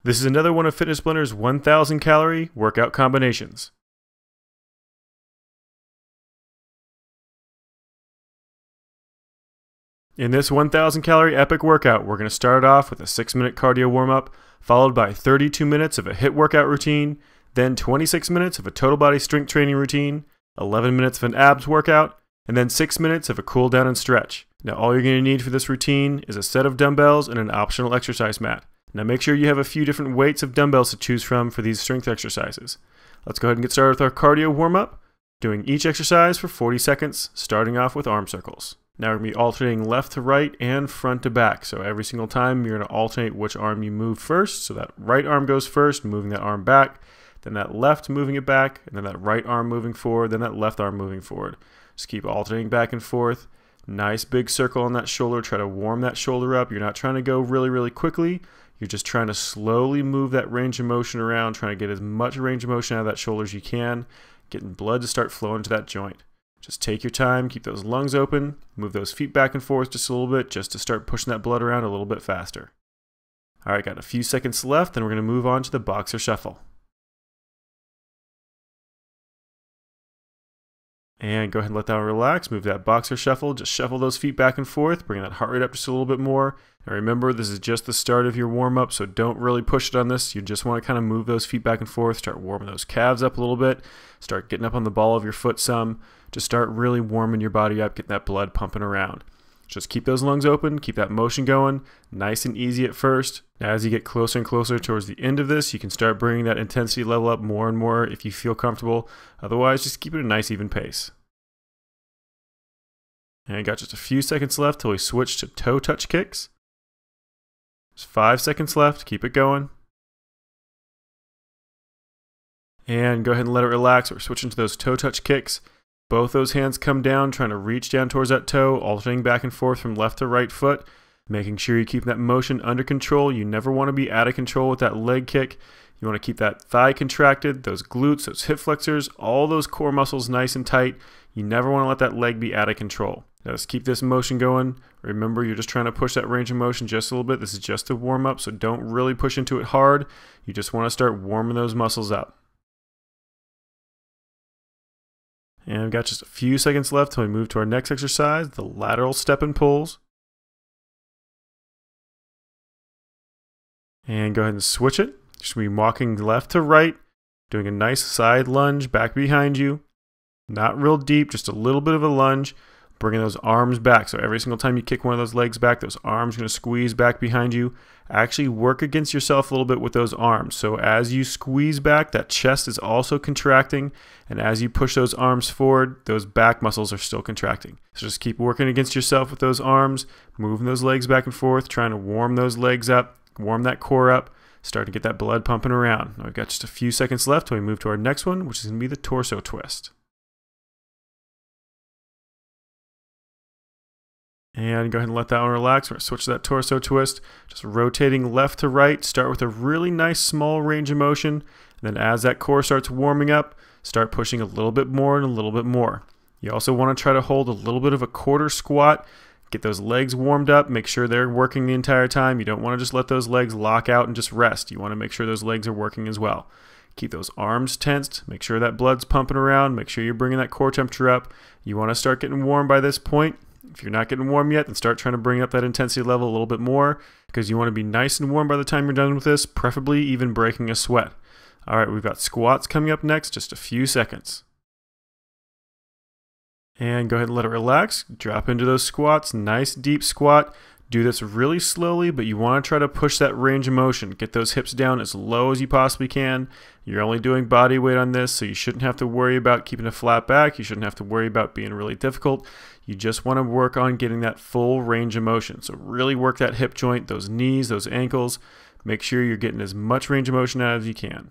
This is another one of Fitness Blender's 1,000 calorie workout combinations. In this 1,000 calorie epic workout, we're going to start off with a 6-minute cardio warm-up, followed by 32 minutes of a HIIT workout routine, then 26 minutes of a total body strength training routine, 11 minutes of an abs workout, and then 6 minutes of a cool down and stretch. Now all you're going to need for this routine is a set of dumbbells and an optional exercise mat. Now make sure you have a few different weights of dumbbells to choose from for these strength exercises. Let's go ahead and get started with our cardio warm-up, doing each exercise for 40 seconds, starting off with arm circles. Now we're going to be alternating left to right and front to back. So every single time you're going to alternate which arm you move first. So that right arm goes first, moving that arm back, then that left moving it back, and then that right arm moving forward, then that left arm moving forward. Just keep alternating back and forth. Nice big circle on that shoulder. Try to warm that shoulder up. You're not trying to go really quickly. You're just trying to slowly move that range of motion around, trying to get as much range of motion out of that shoulder as you can, getting blood to start flowing to that joint. Just take your time, keep those lungs open, move those feet back and forth just a little bit, just to start pushing that blood around a little bit faster. All right, got a few seconds left, then we're going to move on to the boxer shuffle. And go ahead and let that one relax. Move that boxer shuffle. Just shuffle those feet back and forth. Bring that heart rate up just a little bit more. And remember, this is just the start of your warm-up, so don't really push it on this. You just want to kind of move those feet back and forth. Start warming those calves up a little bit. Start getting up on the ball of your foot some. Just start really warming your body up, getting that blood pumping around. Just keep those lungs open. Keep that motion going. Nice and easy at first. As you get closer and closer towards the end of this, you can start bringing that intensity level up more and more if you feel comfortable. Otherwise, just keep it a nice even pace. And got just a few seconds left till we switch to toe touch kicks. Just 5 seconds left. Keep it going. And go ahead and let it relax. We're switching to those toe touch kicks. Both those hands come down, trying to reach down towards that toe, alternating back and forth from left to right foot, making sure you keep that motion under control. You never want to be out of control with that leg kick. You want to keep that thigh contracted, those glutes, those hip flexors, all those core muscles nice and tight. You never want to let that leg be out of control. Now just keep this motion going. Remember, you're just trying to push that range of motion just a little bit. This is just a warm-up, so don't really push into it hard. You just want to start warming those muscles up. And we've got just a few seconds left till we move to our next exercise, the lateral step and pulls. And go ahead and switch it. Just be walking left to right, doing a nice side lunge back behind you. Not real deep, just a little bit of a lunge. Bringing those arms back. So every single time you kick one of those legs back, those arms are going to squeeze back behind you. Actually work against yourself a little bit with those arms. So as you squeeze back, that chest is also contracting. And as you push those arms forward, those back muscles are still contracting. So just keep working against yourself with those arms, moving those legs back and forth, trying to warm those legs up, warm that core up, start to get that blood pumping around. Now we've got just a few seconds left till we move to our next one, which is going to be the torso twist. And go ahead and let that one relax. We're going to switch to that torso twist. Just rotating left to right. Start with a really nice small range of motion. And then as that core starts warming up, start pushing a little bit more and a little bit more. You also want to try to hold a little bit of a quarter squat. Get those legs warmed up. Make sure they're working the entire time. You don't want to just let those legs lock out and just rest. You want to make sure those legs are working as well. Keep those arms tensed. Make sure that blood's pumping around. Make sure you're bringing that core temperature up. You want to start getting warm by this point. If you're not getting warm yet, then start trying to bring up that intensity level a little bit more because you want to be nice and warm by the time you're done with this, preferably even breaking a sweat. All right, we've got squats coming up next, just a few seconds. And go ahead and let it relax. Drop into those squats, nice deep squat. Do this really slowly, but you want to try to push that range of motion. Get those hips down as low as you possibly can. You're only doing body weight on this, so you shouldn't have to worry about keeping a flat back. You shouldn't have to worry about being really difficult. You just want to work on getting that full range of motion. So really work that hip joint, those knees, those ankles. Make sure you're getting as much range of motion out as you can.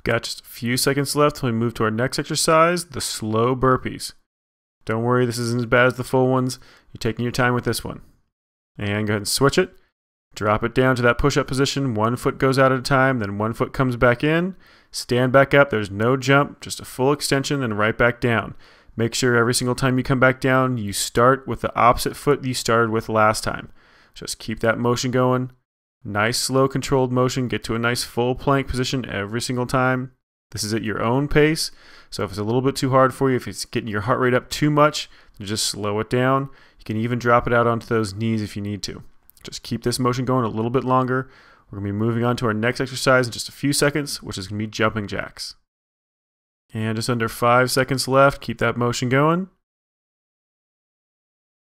Got just a few seconds left till we move to our next exercise, the slow burpees. Don't worry, this isn't as bad as the full ones. You're taking your time with this one. And go ahead and switch it. Drop it down to that push-up position. One foot goes out at a time, then one foot comes back in. Stand back up. There's no jump, just a full extension and right back down. Make sure every single time you come back down, you start with the opposite foot you started with last time. Just keep that motion going. Nice, slow, controlled motion. Get to a nice full plank position every single time. This is at your own pace. So if it's a little bit too hard for you, if it's getting your heart rate up too much, then just slow it down. You can even drop it out onto those knees if you need to. Just keep this motion going a little bit longer. We're going to be moving on to our next exercise in just a few seconds, which is going to be jumping jacks. And just under 5 seconds left. Keep that motion going.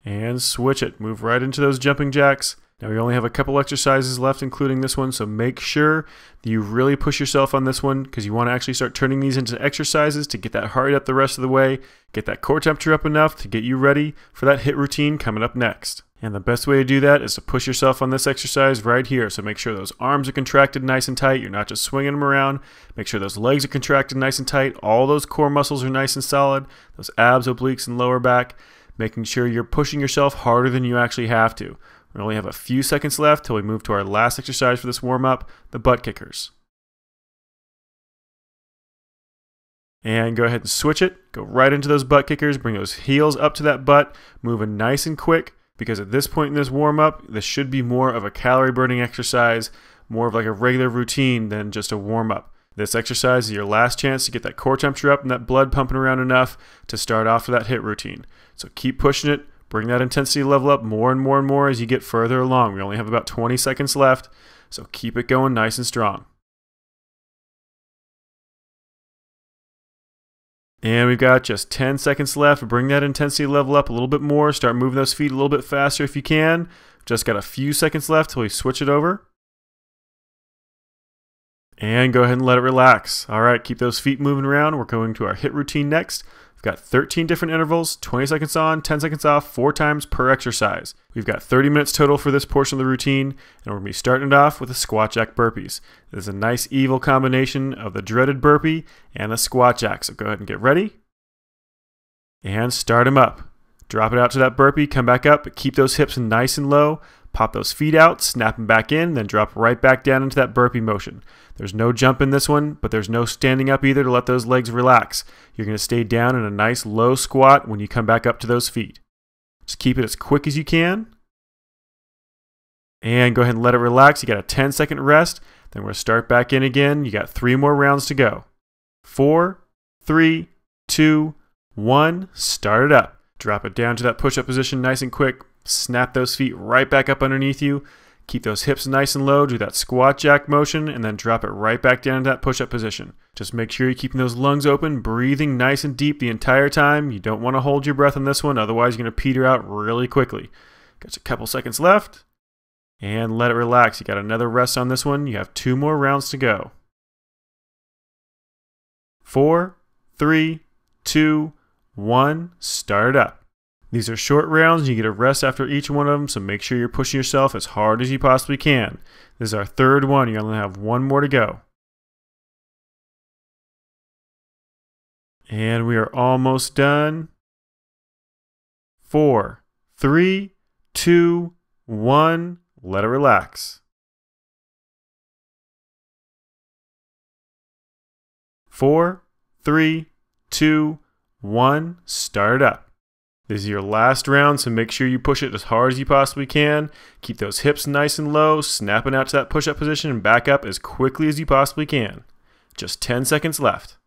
And switch it. Move right into those jumping jacks. Now we only have a couple exercises left, including this one, so make sure that you really push yourself on this one because you want to actually start turning these into exercises to get that heart rate up the rest of the way, get that core temperature up enough to get you ready for that HIIT routine coming up next. And the best way to do that is to push yourself on this exercise right here. So make sure those arms are contracted nice and tight. You're not just swinging them around. Make sure those legs are contracted nice and tight. All those core muscles are nice and solid. Those abs, obliques, and lower back. Making sure you're pushing yourself harder than you actually have to. We only have a few seconds left till we move to our last exercise for this warm-up, the butt kickers. And go ahead and switch it. Go right into those butt kickers. Bring those heels up to that butt. Moving nice and quick because at this point in this warm-up, this should be more of a calorie burning exercise, more of like a regular routine than just a warm-up. This exercise is your last chance to get that core temperature up and that blood pumping around enough to start off with that HIIT routine. So keep pushing it. Bring that intensity level up more and more and more as you get further along. We only have about 20 seconds left, so keep it going nice and strong. And we've got just 10 seconds left. Bring that intensity level up a little bit more. Start moving those feet a little bit faster if you can. Just got a few seconds left till we switch it over. And go ahead and let it relax. All right, keep those feet moving around. We're going to our HIIT routine next. Got 13 different intervals, 20 seconds on, 10 seconds off, 4 times per exercise. We've got 30 minutes total for this portion of the routine, and we're going to be starting it off with the squat jack burpees. This is a nice evil combination of the dreaded burpee and the squat jack. So go ahead and get ready and start them up. Drop it out to that burpee, come back up, but keep those hips nice and low. Pop those feet out, snap them back in, then drop right back down into that burpee motion. There's no jump in this one, but there's no standing up either to let those legs relax. You're going to stay down in a nice low squat when you come back up to those feet. Just keep it as quick as you can. And go ahead and let it relax. You got a 10-second rest. Then we're going to start back in again. You got 3 more rounds to go. 4, 3, 2, 1. Start it up. Drop it down to that push-up position nice and quick. Snap those feet right back up underneath you. Keep those hips nice and low. Do that squat jack motion and then drop it right back down to that push-up position. Just make sure you're keeping those lungs open, breathing nice and deep the entire time. You don't want to hold your breath on this one, otherwise you're going to peter out really quickly. Got a couple seconds left. And let it relax. You got another rest on this one. You have 2 more rounds to go. 4, 3, 2, 1. Start it up. These are short rounds. You get a rest after each one of them, so make sure you're pushing yourself as hard as you possibly can. This is our 3rd one. You only have 1 more to go. And we are almost done. 4, 3, 2, 1. Let it relax. 4, 3, 2, 1. Start it up. This is your last round, so make sure you push it as hard as you possibly can. Keep those hips nice and low, snapping out to that push-up position and back up as quickly as you possibly can. Just 10 seconds left.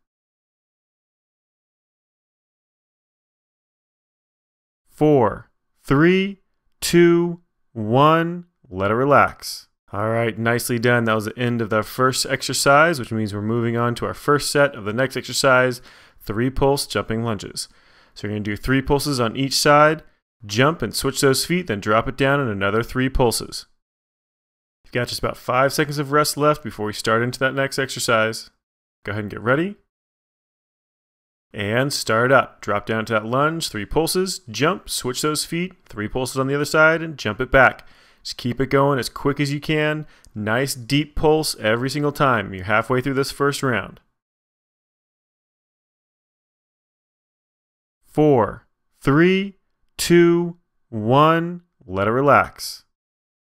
4, 3, 2, 1. Let it relax. All right, nicely done. That was the end of the first exercise, which means we're moving on to our first set of the next exercise, 3 pulse jumping lunges. So you're going to do 3 pulses on each side, jump and switch those feet, then drop it down in another 3 pulses. You've got just about 5 seconds of rest left before we start into that next exercise. Go ahead and get ready. And start up. Drop down to that lunge, 3 pulses, jump, switch those feet, 3 pulses on the other side, and jump it back. Just keep it going as quick as you can. Nice deep pulse every single time. You're halfway through this first round. 4, 3, 2, 1. Let it relax.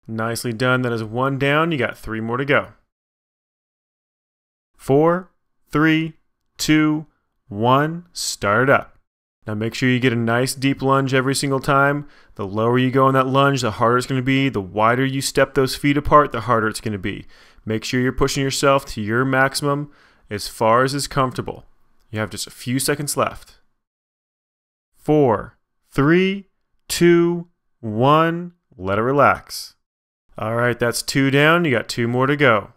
Nicely done. That is 1 down. You got 3 more to go. 4, 3, 2, 1. Start it up. Now make sure you get a nice deep lunge every single time. The lower you go in that lunge, the harder it's going to be. The wider you step those feet apart, the harder it's going to be. Make sure you're pushing yourself to your maximum as far as is comfortable. You have just a few seconds left. 4, 3, 2, 1. Let it relax. All right, that's 2 down. You got 2 more to go.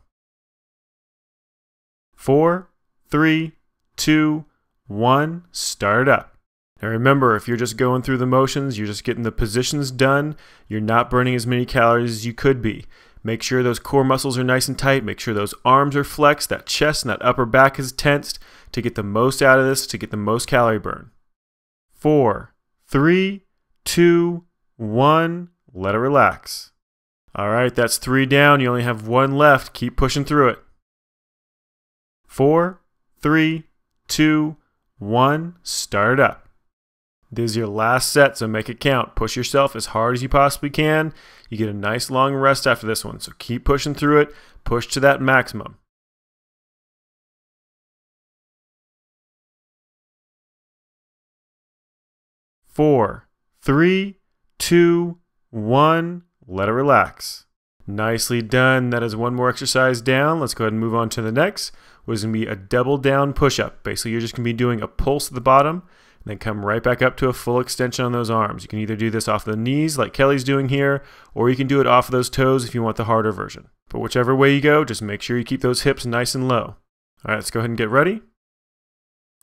4, 3, 2, 1. Start up. Now remember, if you're just going through the motions, you're just getting the positions done, you're not burning as many calories as you could be. Make sure those core muscles are nice and tight. Make sure those arms are flexed, that chest and that upper back is tensed to get the most out of this, to get the most calorie burn. 4, 3, 2, 1. Let it relax. All right, that's 3 down. You only have 1 left. Keep pushing through it. 4, 3, 2, 1. Start up. This is your last set, so make it count. Push yourself as hard as you possibly can. You get a nice long rest after this one, so keep pushing through it. Push to that maximum. 4, 3, 2, 1. Let it relax. Nicely done. That is 1 more exercise down. Let's go ahead and move on to the next, which is going to be a double down push-up. Basically, you're just going to be doing a pulse at the bottom, and then come right back up to a full extension on those arms. You can either do this off the knees like Kelly's doing here, or you can do it off of those toes if you want the harder version. But whichever way you go, just make sure you keep those hips nice and low. All right, let's go ahead and get ready.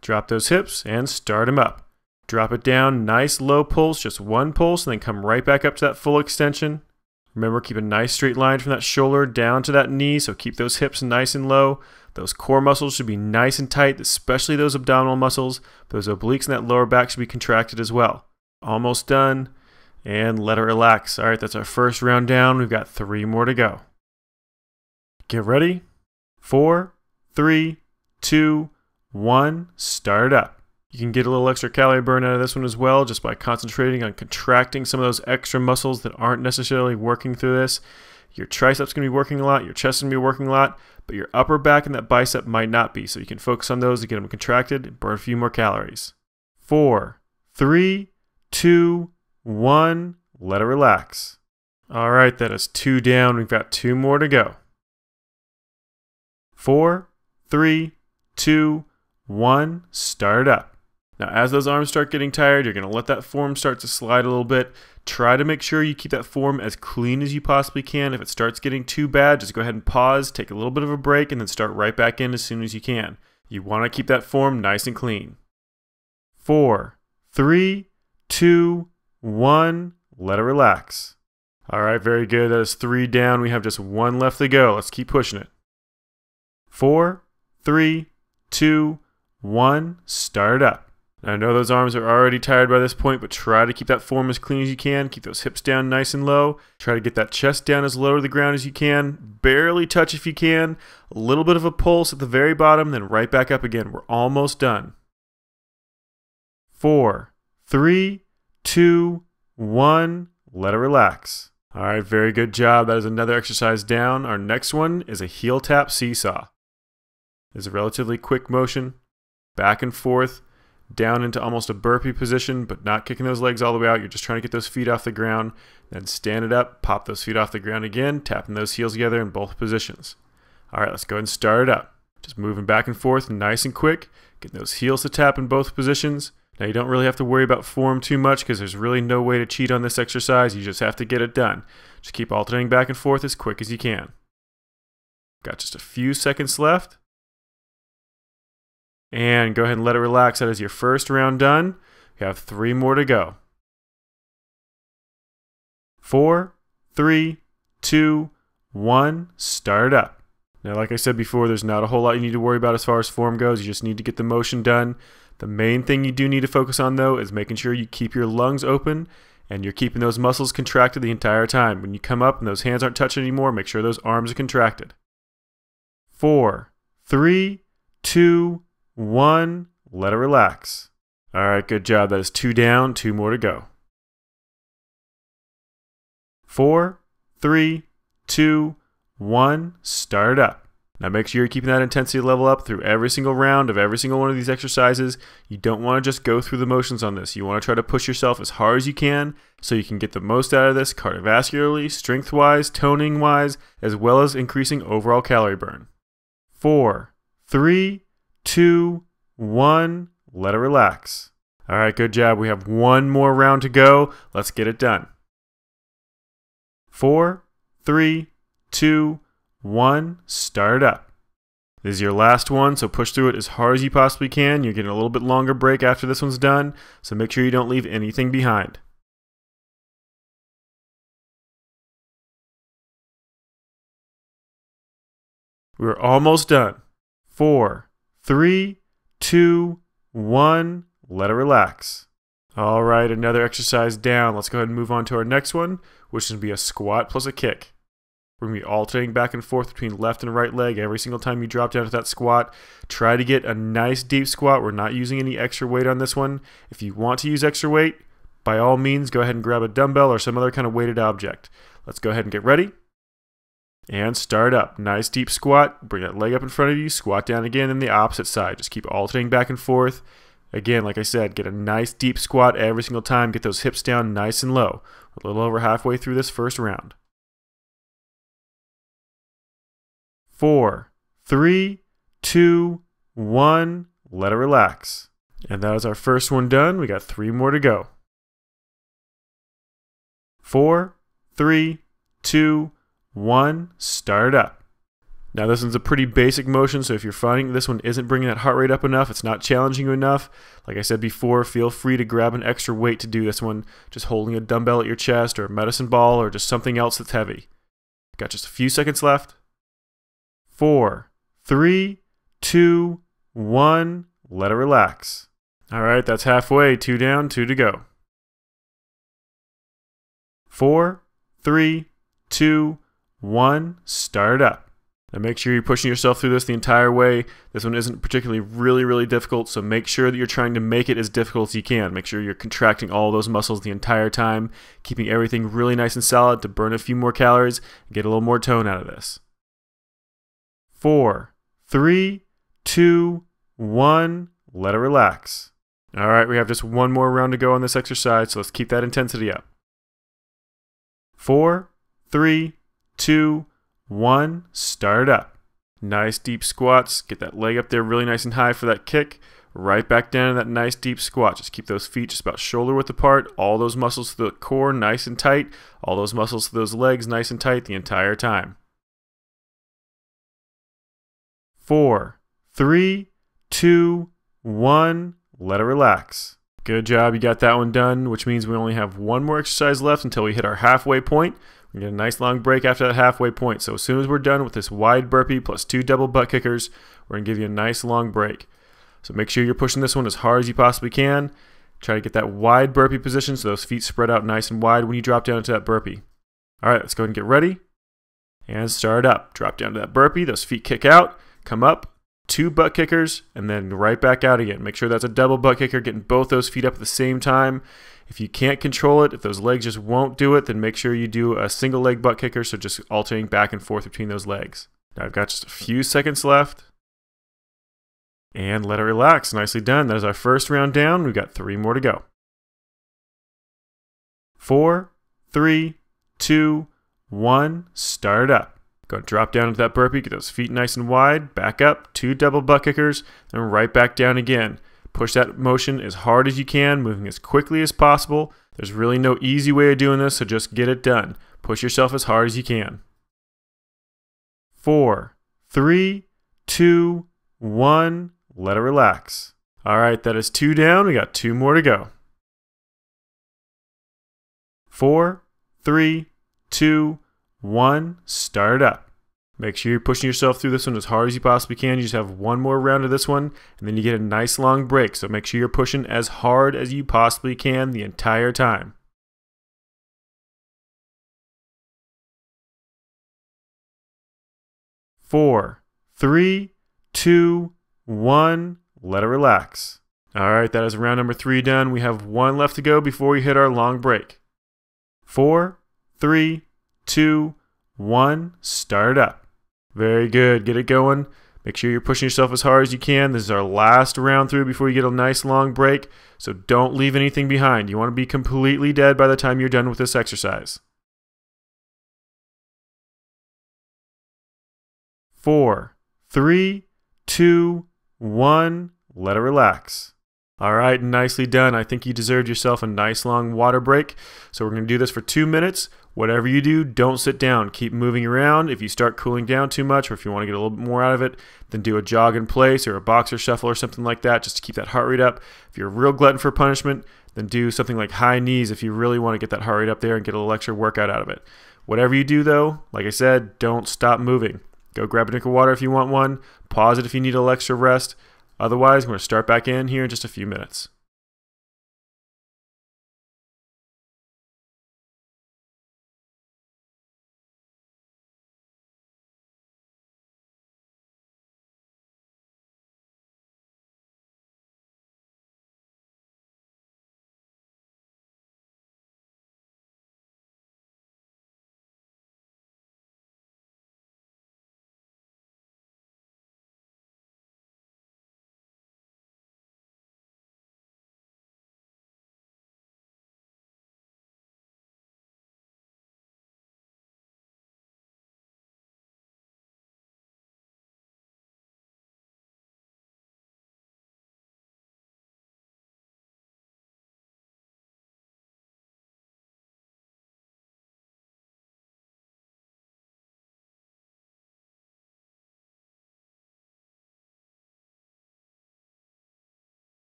Drop those hips and start them up. Drop it down, nice low pulse, just 1 pulse, and then come right back up to that full extension. Remember, keep a nice straight line from that shoulder down to that knee, so keep those hips nice and low. Those core muscles should be nice and tight, especially those abdominal muscles. Those obliques and that lower back should be contracted as well. Almost done, and let it relax. All right, that's our first round down. We've got 3 more to go. Get ready. 4, 3, 2, 1. Start up. You can get a little extra calorie burn out of this one as well just by concentrating on contracting some of those extra muscles that aren't necessarily working through this. Your triceps going to be working a lot, your chest is going to be working a lot, but your upper back and that bicep might not be, so you can focus on those to get them contracted and burn a few more calories. 4, 3, 2, 1. Let it relax. All right, that is 2 down. We've got 2 more to go. 4, 3, 2, 1. Start up. Now, as those arms start getting tired, you're going to let that form start to slide a little bit. Try to make sure you keep that form as clean as you possibly can. If it starts getting too bad, just go ahead and pause, take a little bit of a break, and then start right back in as soon as you can. You want to keep that form nice and clean. 4, 3, 2, 1. Let it relax. All right, very good. That is 3 down. We have just 1 left to go. Let's keep pushing it. 4, 3, 2, 1. Start up. I know those arms are already tired by this point, but try to keep that form as clean as you can. Keep those hips down nice and low. Try to get that chest down as low to the ground as you can. Barely touch if you can. A little bit of a pulse at the very bottom, then right back up again. We're almost done. 4, 3, 2, 1. Let it relax. All right, very good job. That is another exercise down. Our next one is a heel tap seesaw. It's a relatively quick motion, back and forth, down into almost a burpee position, but not kicking those legs all the way out. You're just trying to get those feet off the ground, then stand it up, pop those feet off the ground again, tapping those heels together in both positions. All right, let's go ahead and start it up. Just moving back and forth nice and quick, getting those heels to tap in both positions. Now, you don't really have to worry about form too much because there's really no way to cheat on this exercise. You just have to get it done. Just keep alternating back and forth as quick as you can. Got just a few seconds left. And go ahead and let it relax. That is your first round done. You have 3 more to go. 4, 3, 2, 1. Start up. Now, like I said before, there's not a whole lot you need to worry about as far as form goes. You just need to get the motion done. The main thing you do need to focus on, though, is making sure you keep your lungs open and you're keeping those muscles contracted the entire time. When you come up and those hands aren't touching anymore, make sure those arms are contracted. 4, 3, 2, 1. Let it relax. All right, good job. That is 2 down, 2 more to go. 4, 3, 2, 1. Start up. Now make sure you're keeping that intensity level up through every single round of every single one of these exercises. You don't want to just go through the motions on this. You want to try to push yourself as hard as you can so you can get the most out of this cardiovascularly, strength-wise, toning-wise, as well as increasing overall calorie burn. 4, 3, 2, 1, let it relax. All right, good job. We have one more round to go. Let's get it done. 4, 3, 2, 1, start up. This is your last one, so push through it as hard as you possibly can. You're getting a little bit longer break after this one's done, so make sure you don't leave anything behind. We're almost done. 4, 3, 2, 1, let it relax. All right, another exercise down. Let's go ahead and move on to our next one, which is going to be a squat plus a kick. We're going to be alternating back and forth between left and right leg every single time you drop down to that squat. Try to get a nice deep squat. We're not using any extra weight on this one. If you want to use extra weight, by all means, go ahead and grab a dumbbell or some other kind of weighted object. Let's go ahead and get ready. And start up. Nice deep squat. Bring that leg up in front of you. Squat down again in the opposite side. Just keep alternating back and forth. Again, like I said, get a nice deep squat every single time. Get those hips down nice and low. We're a little over halfway through this first round. 4, 3, 2, 1, let it relax. And that is our first one done. We got 3 more to go. 4, 3, 2, 1, start up. Now this one's a pretty basic motion, so if you're finding this one isn't bringing that heart rate up enough, it's not challenging you enough, like I said before, feel free to grab an extra weight to do this one, just holding a dumbbell at your chest or a medicine ball or just something else that's heavy. Got just a few seconds left. 4, 3, 2, 1, let it relax. All right, that's halfway. 2 down, 2 to go. 4, 3, 2, 1, start up. Now make sure you're pushing yourself through this the entire way. This one isn't particularly really difficult, so make sure that you're trying to make it as difficult as you can. Make sure you're contracting all those muscles the entire time, keeping everything really nice and solid to burn a few more calories and get a little more tone out of this. 4, 3, 2, 1, let it relax. All right, we have just one more round to go on this exercise, so let's keep that intensity up. 4, 3, 2, 1, start up. Nice deep squats. Get that leg up there really nice and high for that kick. Right back down to that nice deep squat. Just keep those feet just about shoulder width apart. All those muscles to the core nice and tight. All those muscles to those legs nice and tight the entire time. 4, 3, 2, 1, let it relax. Good job, you got that one done, which means we only have one more exercise left until we hit our halfway point. We're going to get a nice long break after that halfway point. So as soon as we're done with this wide burpee plus 2 double butt kickers, we're going to give you a nice long break. So make sure you're pushing this one as hard as you possibly can. Try to get that wide burpee position so those feet spread out nice and wide when you drop down into that burpee. All right, let's go ahead and get ready. And start up. Drop down to that burpee, those feet kick out. Come up, 2 butt kickers, and then right back out again. Make sure that's a double butt kicker, getting both those feet up at the same time. If you can't control it, if those legs just won't do it, then make sure you do a single leg butt kicker, so just alternating back and forth between those legs. Now I've got just a few seconds left. And let it relax. Nicely done. That is our first round down. We've got 3 more to go. 4, 3, 2, 1, start up. Go drop down into that burpee, get those feet nice and wide, back up, 2 double butt kickers, and right back down again. Push that motion as hard as you can, moving as quickly as possible. There's really no easy way of doing this, so just get it done. Push yourself as hard as you can. 4, 3, 2, 1, let it relax. All right, that is 2 down. We got 2 more to go. 4, 3, 2, 1, start up. Make sure you're pushing yourself through this one as hard as you possibly can. You just have one more round of this one, and then you get a nice long break. So make sure you're pushing as hard as you possibly can the entire time. 4, 3, 2, 1, let it relax. All right, that is round number 3 done. We have 1 left to go before we hit our long break. 4, 3, 2, 1, start up. Very good. Get it going. Make sure you're pushing yourself as hard as you can. This is our last round through before you get a nice long break, so don't leave anything behind. You want to be completely dead by the time you're done with this exercise. 4, 3, 2, 1. Let it relax. All right, nicely done. I think you deserved yourself a nice long water break. So we're going to do this for 2 minutes. Whatever you do, don't sit down. Keep moving around. If you start cooling down too much, or if you want to get a little bit more out of it, then do a jog in place or a boxer shuffle or something like that, just to keep that heart rate up. If you're a real glutton for punishment, then do something like high knees if you really want to get that heart rate up there and get a little extra workout out of it. Whatever you do though, like I said, don't stop moving. Go grab a drink of water if you want one. Pause it if you need a little extra rest. Otherwise, we're going to start back in here in just a few minutes.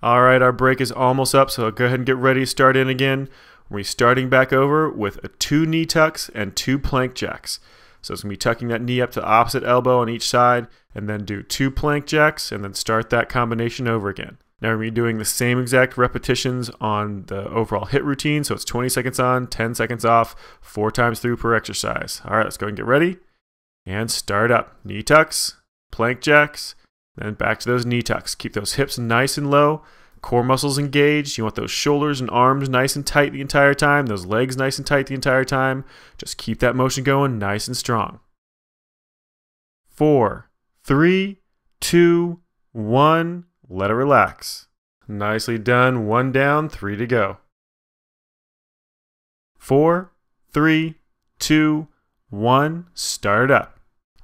All right, our break is almost up, so go ahead and get ready to start in again. We're starting back over with 2 knee tucks and 2 plank jacks. So it's going to be tucking that knee up to the opposite elbow on each side, and then do 2 plank jacks, and then start that combination over again. Now we're going to be doing the same exact repetitions on the overall HIIT routine, so it's 20 seconds on, 10 seconds off, 4 times through per exercise. All right, let's go and get ready, and start up. Knee tucks, plank jacks, then back to those knee tucks. Keep those hips nice and low, core muscles engaged. You want those shoulders and arms nice and tight the entire time, those legs nice and tight the entire time. Just keep that motion going nice and strong. 4, 3, 2, 1. Let it relax. Nicely done. 1 down, 3 to go. 4, 3, 2, 1. Start up.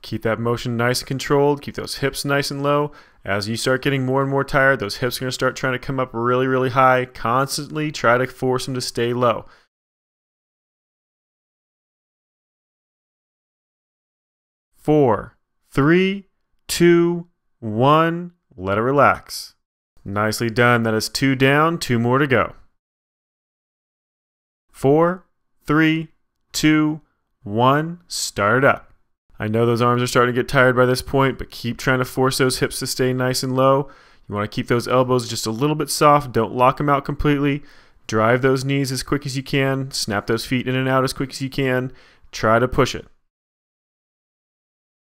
Keep that motion nice and controlled. Keep those hips nice and low. As you start getting more and more tired, those hips are going to start trying to come up really, really high. Constantly try to force them to stay low. 4, 3, 2, 1. Let it relax. Nicely done. That is 2 down, 2 more to go. 4, 3, 2, 1. Start up. I know those arms are starting to get tired by this point, but keep trying to force those hips to stay nice and low. You want to keep those elbows just a little bit soft. Don't lock them out completely. Drive those knees as quick as you can. Snap those feet in and out as quick as you can. Try to push it.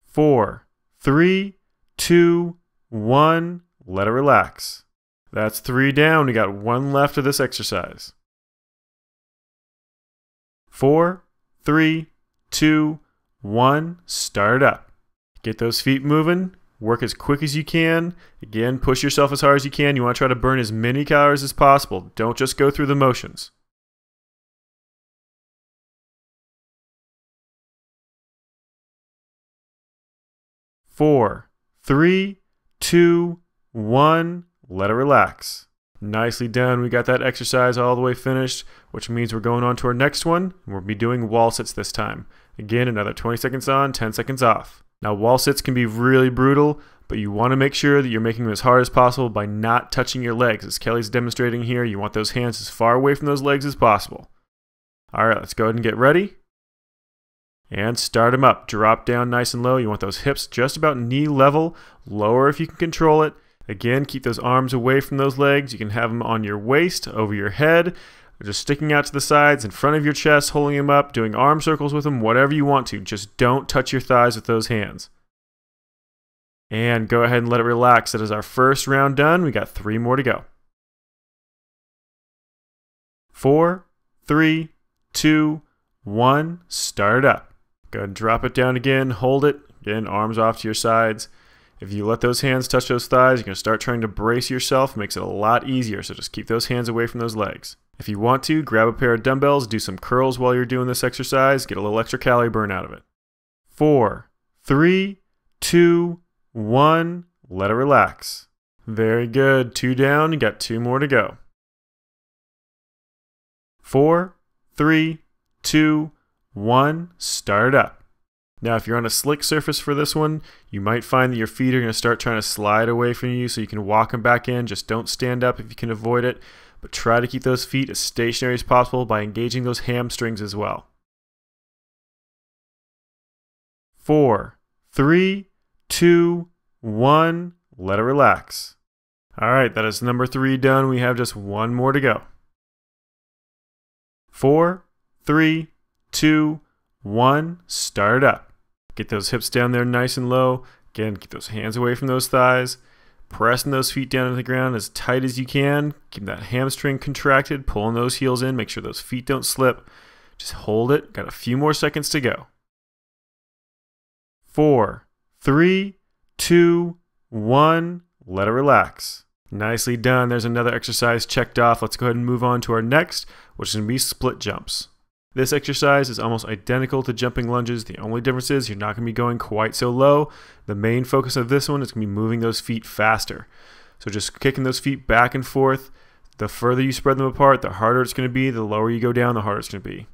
4, 3, 2, 1. Let it relax. That's 3 down. We got 1 left of this exercise. 4, 3, 2, 1. Start up. Get those feet moving. Work as quick as you can. Again, push yourself as hard as you can. You want to try to burn as many calories as possible. Don't just go through the motions. 4, 3, 2, 1. Let it relax. Nicely done. We got that exercise all the way finished, which means we're going on to our next one. We'll be doing wall sits this time. Again, another 20 seconds on, 10 seconds off. Now, wall sits can be really brutal, but you want to make sure that you're making them as hard as possible by not touching your legs. As Kelly's demonstrating here, you want those hands as far away from those legs as possible. All right, let's go ahead and get ready. And start them up. Drop down nice and low. You want those hips just about knee level. Lower if you can control it. Again, keep those arms away from those legs. You can have them on your waist, over your head, or just sticking out to the sides, in front of your chest, holding them up, doing arm circles with them, whatever you want to. Just don't touch your thighs with those hands. And go ahead and let it relax. That is our first round done. We got 3 more to go. 4, 3, 2, 1. Start up. Go ahead and drop it down again. Hold it. Again, arms off to your sides. If you let those hands touch those thighs, you're going to start trying to brace yourself. It makes it a lot easier, so just keep those hands away from those legs. If you want to, grab a pair of dumbbells, do some curls while you're doing this exercise, get a little extra calorie burn out of it. 4, 3, 2, 1. Let it relax. Very good. 2 down. You got 2 more to go. 4, 3, 2, 1. Start up. Now, if you're on a slick surface for this one, you might find that your feet are going to start trying to slide away from you so you can walk them back in. Just don't stand up if you can avoid it, but try to keep those feet as stationary as possible by engaging those hamstrings as well. 4, 3, 2, 1. Let it relax. All right, that is number 3 done. We have just 1 more to go. 4, 3, 2, 1. Start up. Get those hips down there nice and low. Again, keep those hands away from those thighs. Pressing those feet down to the ground as tight as you can. Keep that hamstring contracted. Pulling those heels in. Make sure those feet don't slip. Just hold it. Got a few more seconds to go. 4, 3, 2, 1. Let it relax. Nicely done. There's another exercise checked off. Let's go ahead and move on to our next, which is going to be split jumps. This exercise is almost identical to jumping lunges. The only difference is you're not going to be going quite so low. The main focus of this one is going to be moving those feet faster. So just kicking those feet back and forth. The further you spread them apart, the harder it's going to be. The lower you go down, the harder it's going to be.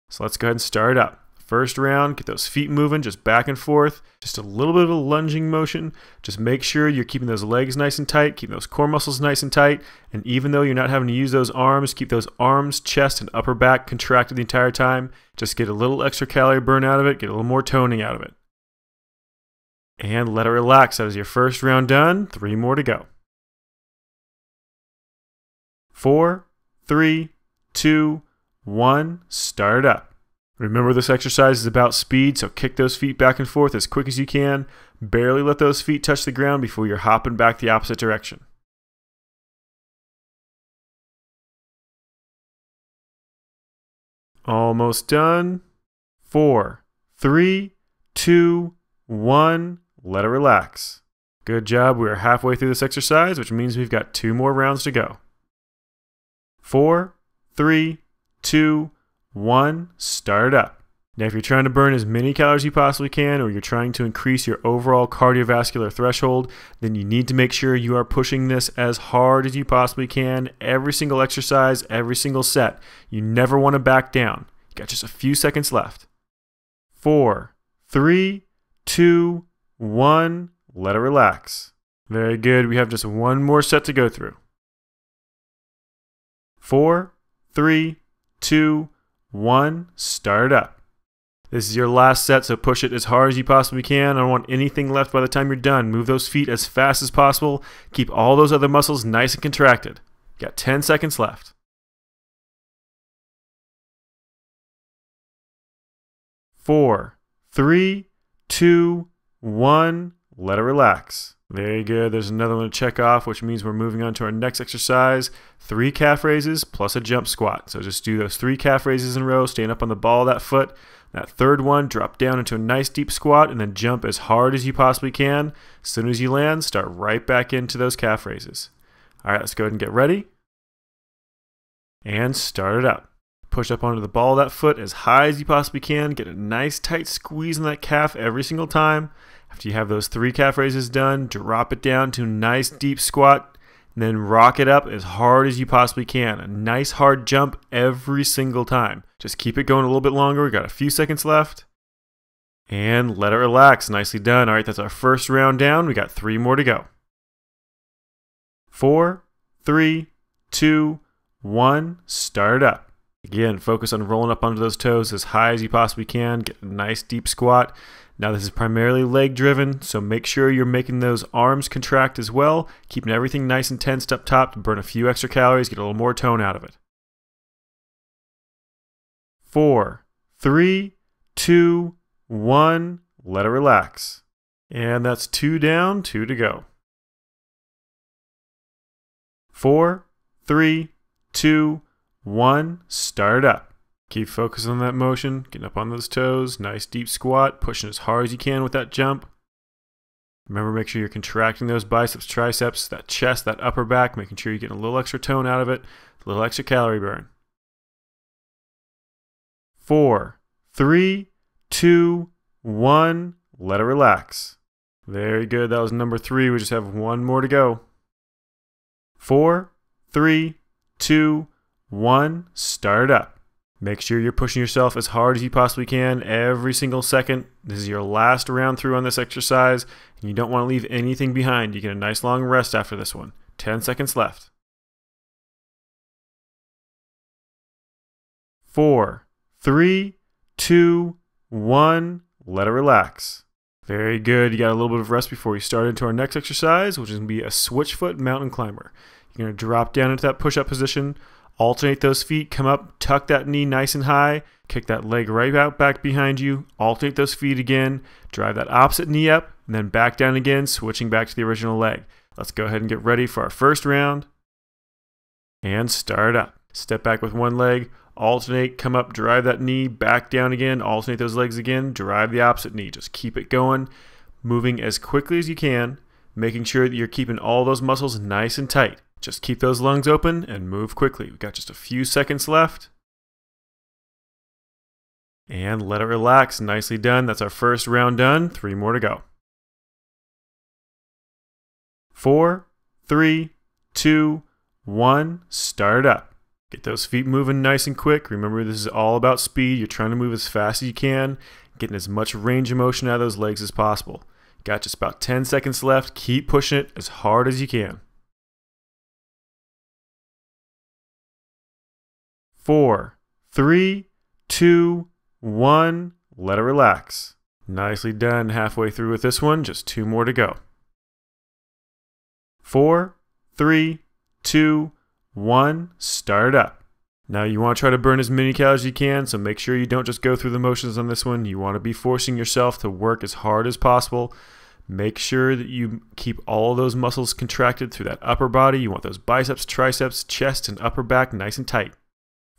So let's go ahead and start up. First round, get those feet moving, just back and forth. Just a little bit of a lunging motion. Just make sure you're keeping those legs nice and tight, keep those core muscles nice and tight. And even though you're not having to use those arms, keep those arms, chest, and upper back contracted the entire time. Just get a little extra calorie burn out of it, get a little more toning out of it. And let it relax. That is your first round done. 3 more to go. 4, 3, 2, 1. Start up. Remember, this exercise is about speed, so kick those feet back and forth as quick as you can. Barely let those feet touch the ground before you're hopping back the opposite direction. Almost done. 4, 3, 2, 1. Let it relax. Good job. We are halfway through this exercise, which means we've got 2 more rounds to go. 4, 3, 2, 1. Start up. Now, if you're trying to burn as many calories as you possibly can, or you're trying to increase your overall cardiovascular threshold, then you need to make sure you are pushing this as hard as you possibly can. Every single exercise, every single set. You never want to back down. You got just a few seconds left. 4, 3, 2, 1. Let it relax. Very good. We have just 1 more set to go through. 4, 3, 2, 1. Start up. This is your last set, so push it as hard as you possibly can. I don't want anything left by the time you're done. Move those feet as fast as possible. Keep all those other muscles nice and contracted. You got 10 seconds left. 4, 3, 2, 1. Let it relax. Very good. There's another one to check off, which means we're moving on to our next exercise. 3 calf raises plus a jump squat. So just do those 3 calf raises in a row, stand up on the ball of that foot. That third one, drop down into a nice deep squat and then jump as hard as you possibly can. As soon as you land, start right back into those calf raises. All right, let's go ahead and get ready. And start it up. Push up onto the ball of that foot as high as you possibly can. Get a nice tight squeeze on that calf every single time. After you have those 3 calf raises done, drop it down to a nice deep squat, and then rock it up as hard as you possibly can. A nice hard jump every single time. Just keep it going a little bit longer. We got a few seconds left. And let it relax. Nicely done. All right, that's our first round down. We got 3 more to go. 4, 3, 2, 1. Start up. Again, focus on rolling up onto those toes as high as you possibly can. Get a nice deep squat. Now this is primarily leg driven, so make sure you're making those arms contract as well, keeping everything nice and tensed up top to burn a few extra calories, get a little more tone out of it. 4, 3, 2, 1, let it relax. And that's 2 down, 2 to go. 4, 3, 2, 1, start up. Keep focusing on that motion, getting up on those toes, nice deep squat, pushing as hard as you can with that jump. Remember, make sure you're contracting those biceps, triceps, that chest, that upper back, making sure you're getting a little extra tone out of it, a little extra calorie burn. 4, 3, 2, 1, let it relax. Very good, that was number 3, we just have 1 more to go. 4, 3, 2, 1, start up. Make sure you're pushing yourself as hard as you possibly can every single second. This is your last round through on this exercise, and you don't want to leave anything behind. You get a nice long rest after this one. 10 seconds left. 4, 3, 2, 1, let it relax. Very good. You got a little bit of rest before we start into our next exercise, which is going to be a switch foot mountain climber. You're going to drop down into that push-up position. Alternate those feet, come up, tuck that knee nice and high, kick that leg right out back behind you, alternate those feet again, drive that opposite knee up, and then back down again, switching back to the original leg. Let's go ahead and get ready for our first round, and start up. Step back with one leg, alternate, come up, drive that knee, back down again, alternate those legs again, drive the opposite knee. Just keep it going, moving as quickly as you can, making sure that you're keeping all those muscles nice and tight. Just keep those lungs open and move quickly. We've got just a few seconds left. And let it relax. Nicely done. That's our first round done. 3 more to go. 4, 3, 2, 1, start up. Get those feet moving nice and quick. Remember, this is all about speed. You're trying to move as fast as you can, getting as much range of motion out of those legs as possible. Got just about 10 seconds left. Keep pushing it as hard as you can. 4, 3, 2, 1, let it relax. Nicely done. Halfway through with this one, just 2 more to go. 4, 3, 2, 1, start up. Now you want to try to burn as many calories as you can, so make sure you don't just go through the motions on this one. You want to be forcing yourself to work as hard as possible. Make sure that you keep all those muscles contracted through that upper body. You want those biceps, triceps, chest, and upper back nice and tight.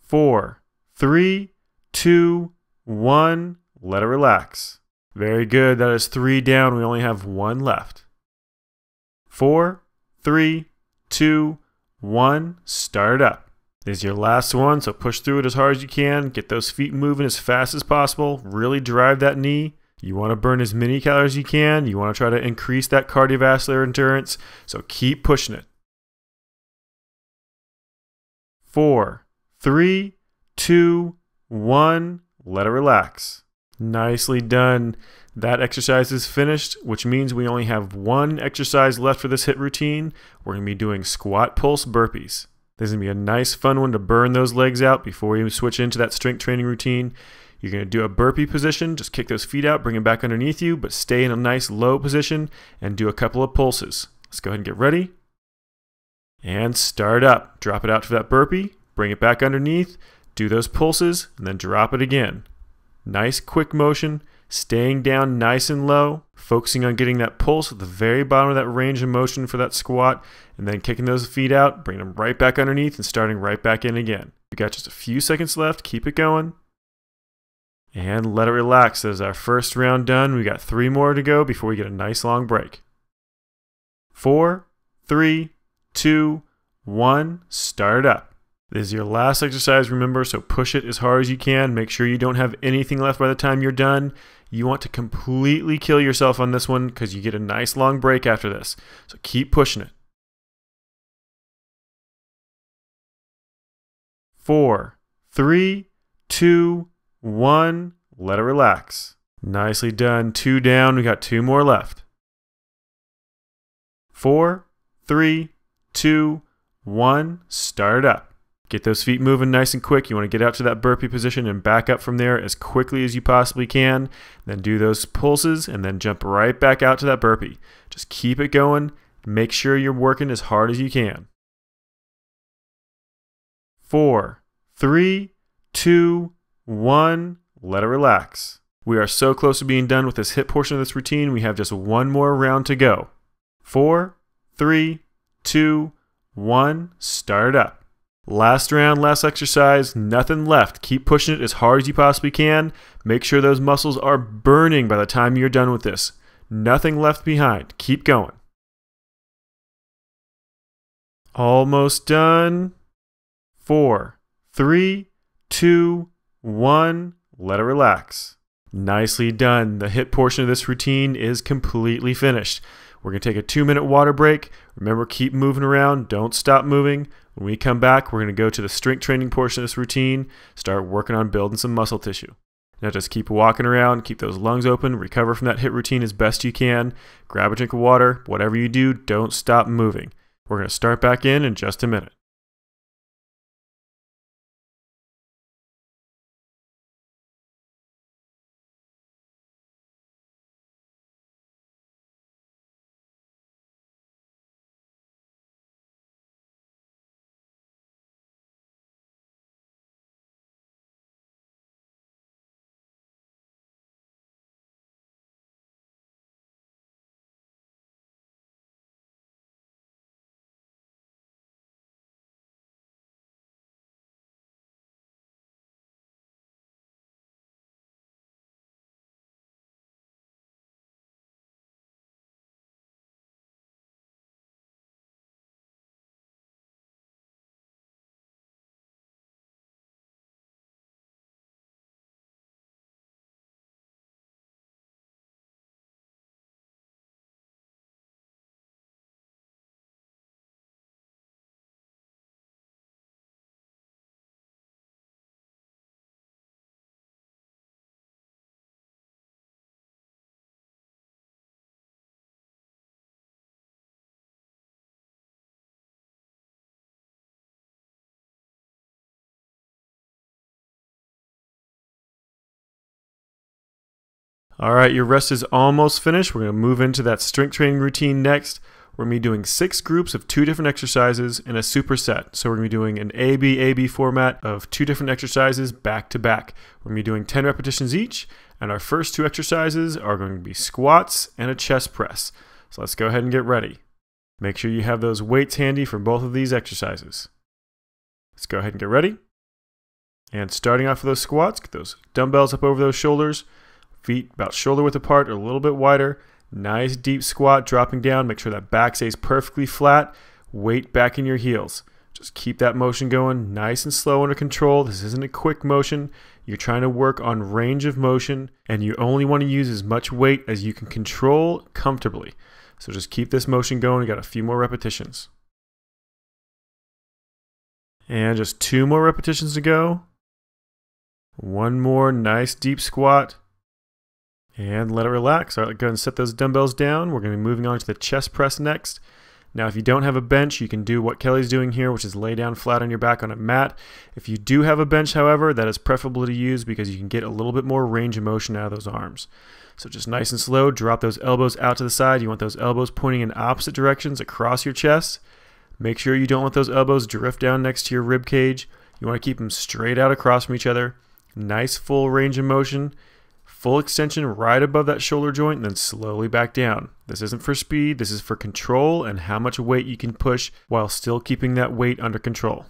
4, 3, 2, 1, let it relax. Very good. That is 3 down. We only have 1 left. 4, 3, 2, 1, start up. This is your last one, so push through it as hard as you can. Get those feet moving as fast as possible. Really drive that knee. You want to burn as many calories as you can. You want to try to increase that cardiovascular endurance, so keep pushing it. 4, 3, 2, 1, let it relax. Nicely done. That exercise is finished, which means we only have 1 exercise left for this HIIT routine. We're going to be doing squat pulse burpees. This is going to be a nice fun one to burn those legs out before we switch into that strength training routine. You're going to do a burpee position, just kick those feet out, bring them back underneath you, but stay in a nice low position and do a couple of pulses. Let's go ahead and get ready. And start up. Drop it out for that burpee. Bring it back underneath, do those pulses, and then drop it again. Nice quick motion, staying down nice and low, focusing on getting that pulse at the very bottom of that range of motion for that squat, and then kicking those feet out, bringing them right back underneath and starting right back in again. We got just a few seconds left, keep it going. And let it relax. That is our first round done. We got 3 more to go before we get a nice long break. 4, 3, 2, 1, start up. This is your last exercise, remember, so push it as hard as you can. Make sure you don't have anything left by the time you're done. You want to completely kill yourself on this one because you get a nice long break after this. So keep pushing it. 4, 3, 2, 1, let it relax. Nicely done. 2 down. We got 2 more left. 4, 3, 2, 1, start up. Get those feet moving nice and quick. You want to get out to that burpee position and back up from there as quickly as you possibly can. Then do those pulses and then jump right back out to that burpee. Just keep it going. Make sure you're working as hard as you can. 4, 3, 2, 1. Let it relax. We are so close to being done with this HIIT portion of this routine. We have just one more round to go. 4, 3, 2, 1. Start it up. Last round, last exercise, nothing left. Keep pushing it as hard as you possibly can. Make sure those muscles are burning by the time you're done with this. Nothing left behind. Keep going. Almost done. 4, 3, 2, 1. Let it relax. Nicely done. The HIIT portion of this routine is completely finished. We're going to take a 2-minute water break. Remember, keep moving around. Don't stop moving. When we come back, we're going to go to the strength training portion of this routine, start working on building some muscle tissue. Now just keep walking around, keep those lungs open, recover from that HIIT routine as best you can. Grab a drink of water. Whatever you do, don't stop moving. We're going to start back in just a minute. All right, your rest is almost finished. We're going to move into that strength training routine next. We're going to be doing 6 groups of 2 different exercises in a superset. So we're going to be doing an AB format of 2 different exercises back to back. We're going to be doing 10 repetitions each, and our first 2 exercises are going to be squats and a chest press. So let's go ahead and get ready. Make sure you have those weights handy for both of these exercises. Let's go ahead and get ready. And starting off with those squats, get those dumbbells up over those shoulders. Feet about shoulder width apart or a little bit wider. Nice deep squat, dropping down. Make sure that back stays perfectly flat. Weight back in your heels. Just keep that motion going nice and slow under control. This isn't a quick motion. You're trying to work on range of motion, and you only want to use as much weight as you can control comfortably. So just keep this motion going. You got a few more repetitions. And just 2 more repetitions to go. 1 more nice deep squat. And let it relax. All right, go ahead and set those dumbbells down. We're going to be moving on to the chest press next. Now, if you don't have a bench, you can do what Kelly's doing here, which is lay down flat on your back on a mat. If you do have a bench, however, that is preferable to use because you can get a little bit more range of motion out of those arms. So just nice and slow, drop those elbows out to the side. You want those elbows pointing in opposite directions across your chest. Make sure you don't let those elbows drift down next to your rib cage. You want to keep them straight out across from each other. Nice full range of motion. Full extension right above that shoulder joint and then slowly back down. This isn't for speed, this is for control and how much weight you can push while still keeping that weight under control.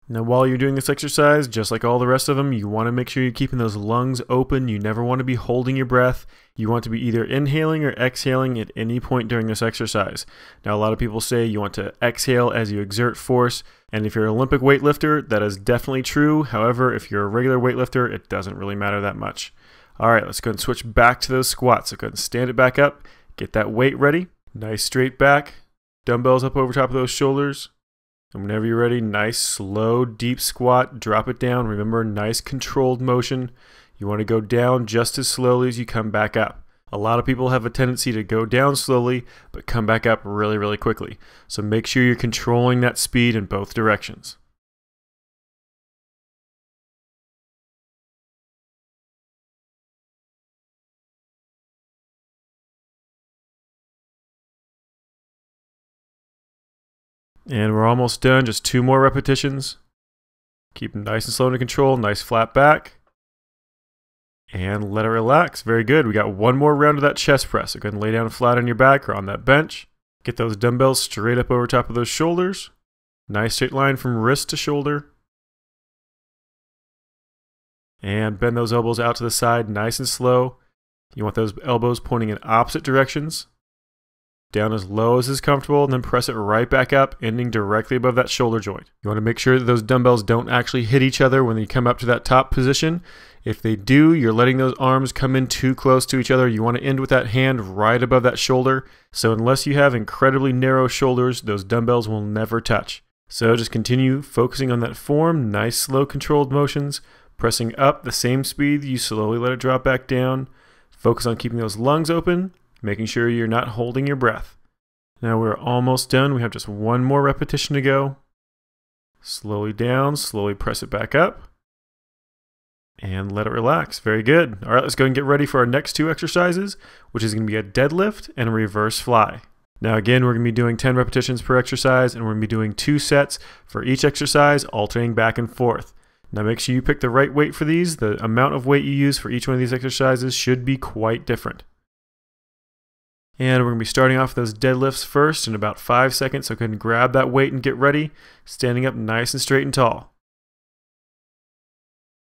Now while you're doing this exercise, just like all the rest of them, you want to make sure you're keeping those lungs open. You never want to be holding your breath. You want to be either inhaling or exhaling at any point during this exercise. Now a lot of people say you want to exhale as you exert force, and if you're an Olympic weightlifter, that is definitely true. However, if you're a regular weightlifter, it doesn't really matter that much. All right, let's go ahead and switch back to those squats. So go ahead and stand it back up. Get that weight ready. Nice straight back. Dumbbells up over top of those shoulders. And whenever you're ready, nice slow deep squat. Drop it down. Remember, nice controlled motion. You want to go down just as slowly as you come back up. A lot of people have a tendency to go down slowly, but come back up really, really quickly. So make sure you're controlling that speed in both directions. And we're almost done, just 2 more repetitions. Keep them nice and slow under control, nice flat back. And let it relax. Very good. We got 1 more round of that chest press. So go ahead and lay down flat on your back or on that bench. Get those dumbbells straight up over top of those shoulders. Nice straight line from wrist to shoulder. And bend those elbows out to the side, nice and slow. You want those elbows pointing in opposite directions. Down as low as is comfortable, and then press it right back up, ending directly above that shoulder joint. You want to make sure that those dumbbells don't actually hit each other when you come up to that top position. If they do, you're letting those arms come in too close to each other. You want to end with that hand right above that shoulder. So unless you have incredibly narrow shoulders, those dumbbells will never touch. So just continue focusing on that form, nice slow controlled motions, pressing up the same speed, you slowly let it drop back down. Focus on keeping those lungs open, making sure you're not holding your breath. Now we're almost done. We have just 1 more repetition to go. Slowly down, slowly press it back up. And let it relax. Very good. All right, let's go and get ready for our next 2 exercises, which is going to be a deadlift and a reverse fly. Now again, we're going to be doing 10 repetitions per exercise, and we're going to be doing 2 sets for each exercise, alternating back and forth. Now make sure you pick the right weight for these. The amount of weight you use for each one of these exercises should be quite different. And we're going to be starting off those deadlifts first in about 5 seconds, so go ahead and grab that weight and get ready, standing up nice and straight and tall.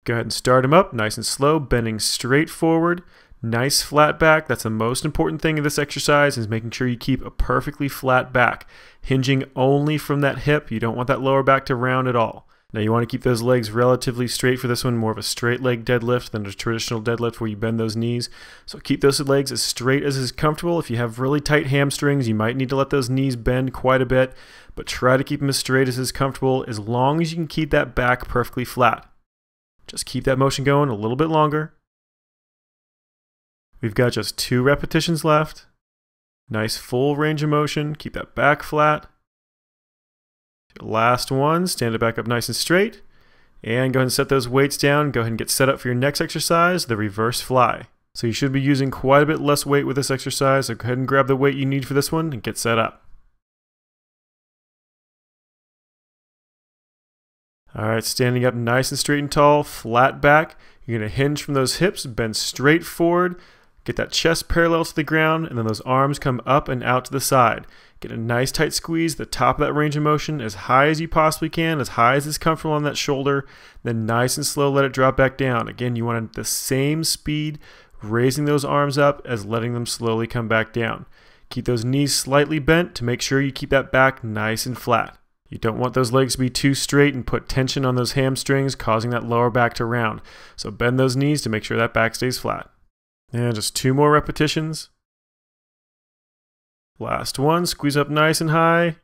Go ahead and start them up nice and slow, bending straight forward, nice flat back. That's the most important thing in this exercise, is making sure you keep a perfectly flat back, hinging only from that hip. You don't want that lower back to round at all. Now you want to keep those legs relatively straight for this one, more of a straight leg deadlift than a traditional deadlift where you bend those knees. So keep those legs as straight as is comfortable. If you have really tight hamstrings, you might need to let those knees bend quite a bit, but try to keep them as straight as is comfortable as long as you can keep that back perfectly flat. Just keep that motion going a little bit longer. We've got just 2 repetitions left. Nice full range of motion. Keep that back flat. Last one, stand it back up nice and straight. And go ahead and set those weights down. Go ahead and get set up for your next exercise, the reverse fly. So you should be using quite a bit less weight with this exercise, so go ahead and grab the weight you need for this one and get set up. Alright, standing up nice and straight and tall, flat back. You're going to hinge from those hips, bend straight forward, get that chest parallel to the ground, and then those arms come up and out to the side. Get a nice tight squeeze, the top of that range of motion as high as you possibly can, as high as is comfortable on that shoulder. Then nice and slow, let it drop back down. Again, you want the same speed, raising those arms up as letting them slowly come back down. Keep those knees slightly bent to make sure you keep that back nice and flat. You don't want those legs to be too straight and put tension on those hamstrings, causing that lower back to round. So bend those knees to make sure that back stays flat. And just 2 more repetitions. Last one, squeeze up nice and high,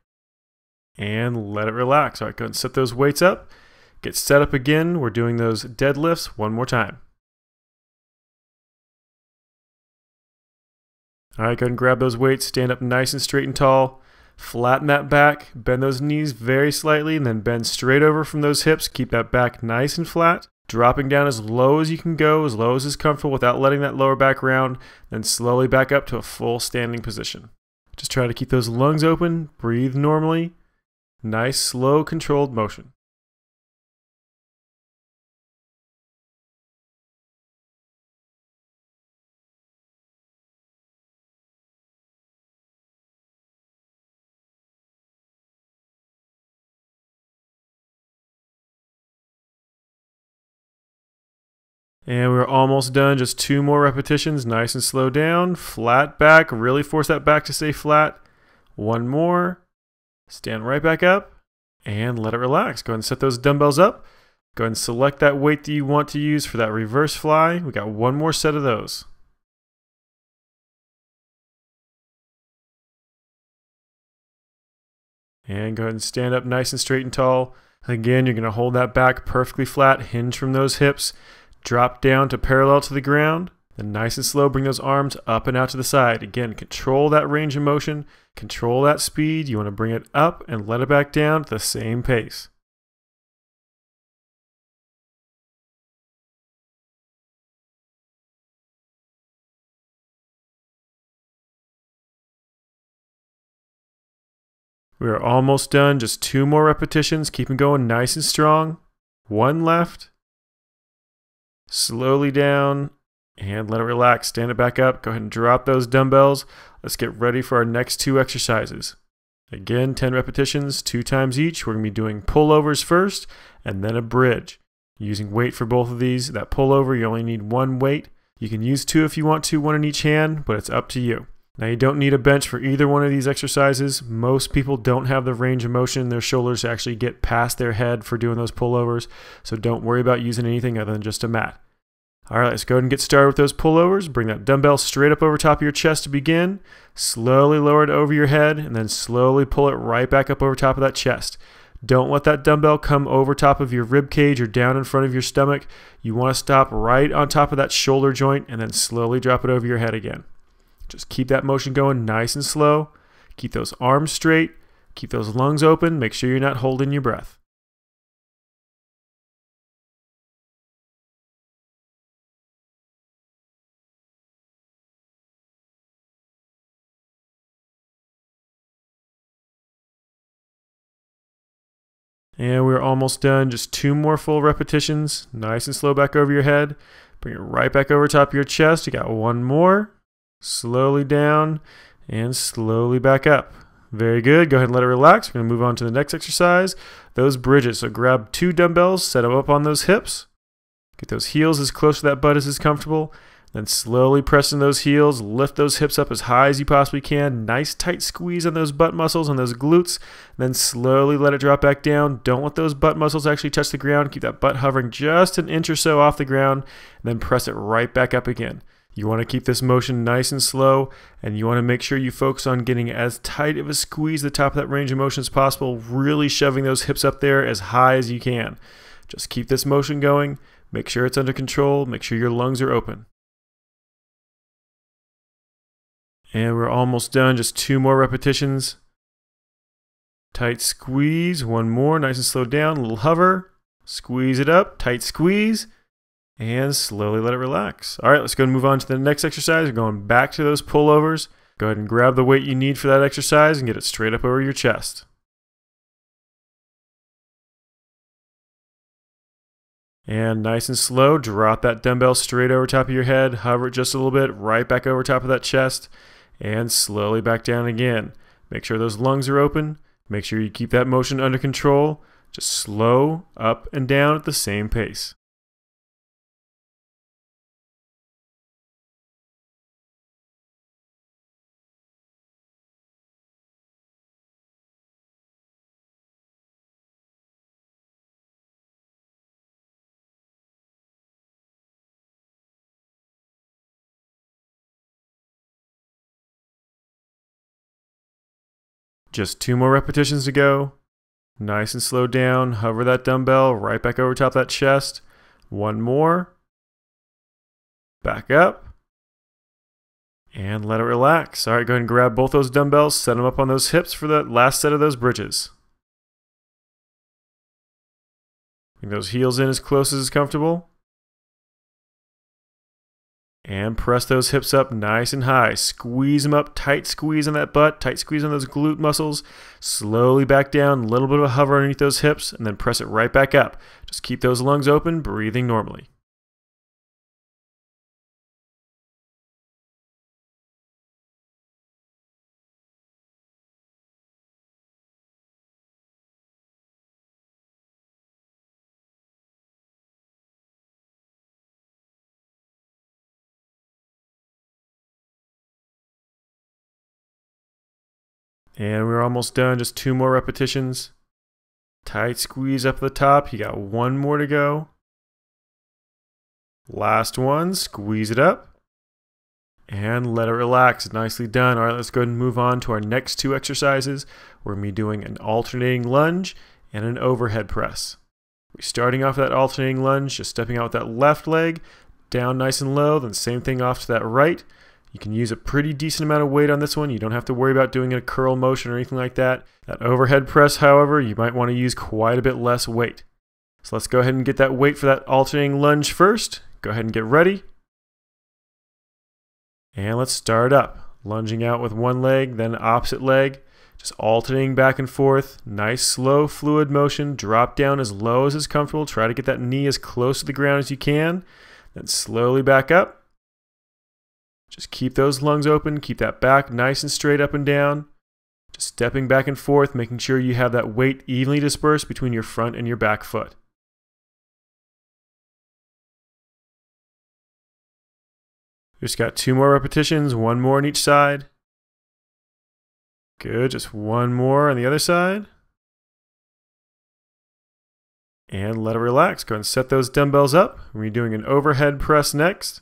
and let it relax. All right, go ahead and set those weights up. Get set up again. We're doing those deadlifts 1 more time. All right, go ahead and grab those weights, stand up nice and straight and tall. Flatten that back, bend those knees very slightly, and then bend straight over from those hips. Keep that back nice and flat. Dropping down as low as you can go, as low as is comfortable without letting that lower back round, then slowly back up to a full standing position. Just try to keep those lungs open, breathe normally. Nice, slow, controlled motion. And we're almost done, just 2 more repetitions, nice and slow down, flat back, really force that back to stay flat. 1 more, stand right back up, and let it relax. Go ahead and set those dumbbells up. Go ahead and select that weight that you want to use for that reverse fly. We got 1 more set of those. And go ahead and stand up nice and straight and tall. Again, you're going to hold that back perfectly flat, hinge from those hips. Drop down to parallel to the ground, then nice and slow bring those arms up and out to the side. Again, control that range of motion, control that speed. You want to bring it up and let it back down at the same pace. We are almost done. Just 2 more repetitions. Keep them going nice and strong. 1 left. Slowly down and let it relax. Stand it back up. Go ahead and drop those dumbbells. Let's get ready for our next 2 exercises. Again, 10 repetitions, 2 times each. We're going to be doing pullovers first and then a bridge. Using weight for both of these. That pullover, you only need 1 weight. You can use 2 if you want to, 1 in each hand, but it's up to you. Now you don't need a bench for either one of these exercises. Most people don't have the range of motion in their shoulders to actually get past their head for doing those pullovers, so don't worry about using anything other than just a mat. Alright, let's go ahead and get started with those pullovers. Bring that dumbbell straight up over top of your chest to begin. Slowly lower it over your head, and then slowly pull it right back up over top of that chest. Don't let that dumbbell come over top of your rib cage or down in front of your stomach. You want to stop right on top of that shoulder joint and then slowly drop it over your head again. Just keep that motion going nice and slow. Keep those arms straight. Keep those lungs open. Make sure you're not holding your breath. And we're almost done. Just 2 more full repetitions. Nice and slow back over your head. Bring it right back over top of your chest. You got 1 more. Slowly down and slowly back up. Very good. Go ahead and let it relax. We're going to move on to the next exercise. Those bridges. So grab 2 dumbbells, set them up on those hips. Get those heels as close to that butt as is comfortable. Then slowly press in those heels. Lift those hips up as high as you possibly can. Nice tight squeeze on those butt muscles and those glutes. Then slowly let it drop back down. Don't let those butt muscles actually touch the ground. Keep that butt hovering just an inch or so off the ground. And then press it right back up again. You want to keep this motion nice and slow, and you want to make sure you focus on getting as tight of a squeeze at the top of that range of motion as possible, really shoving those hips up there as high as you can. Just keep this motion going. Make sure it's under control. Make sure your lungs are open. And we're almost done. Just 2 more repetitions. Tight squeeze. 1 more. Nice and slow down. A little hover. Squeeze it up. Tight squeeze. And slowly let it relax. All right, let's go and move on to the next exercise. We're going back to those pullovers. Go ahead and grab the weight you need for that exercise and get it straight up over your chest. And nice and slow, drop that dumbbell straight over top of your head. Hover it just a little bit, right back over top of that chest. And slowly back down again. Make sure those lungs are open. Make sure you keep that motion under control. Just slow up and down at the same pace. Just 2 more repetitions to go. Nice and slow down. Hover that dumbbell right back over top of that chest. 1 more. Back up. And let it relax. All right, go ahead and grab both those dumbbells. Set them up on those hips for the last set of those bridges. Bring those heels in as close as is comfortable. And press those hips up nice and high. Squeeze them up. Tight squeeze on that butt. Tight squeeze on those glute muscles. Slowly back down. A little bit of a hover underneath those hips. And then press it right back up. Just keep those lungs open, breathing normally. And we're almost done. Just 2 more repetitions. Tight squeeze up at the top. You got 1 more to go. Last one. Squeeze it up. And let it relax. Nicely done. All right, let's go ahead and move on to our next 2 exercises. We're going to be doing an alternating lunge and an overhead press. We're starting off that alternating lunge, just stepping out with that left leg, down nice and low, then same thing off to that right. You can use a pretty decent amount of weight on this one. You don't have to worry about doing a curl motion or anything like that. That overhead press, however, you might want to use quite a bit less weight. So let's go ahead and get that weight for that alternating lunge first. Go ahead and get ready. And let's start up. Lunging out with one leg, then opposite leg. Just alternating back and forth. Nice slow fluid motion. Drop down as low as is comfortable. Try to get that knee as close to the ground as you can. Then slowly back up. Just keep those lungs open. Keep that back nice and straight up and down. Just stepping back and forth, making sure you have that weight evenly dispersed between your front and your back foot. Just got 2 more repetitions, 1 more on each side. Good, just 1 more on the other side. And let it relax. Go ahead and set those dumbbells up. We're doing an overhead press next.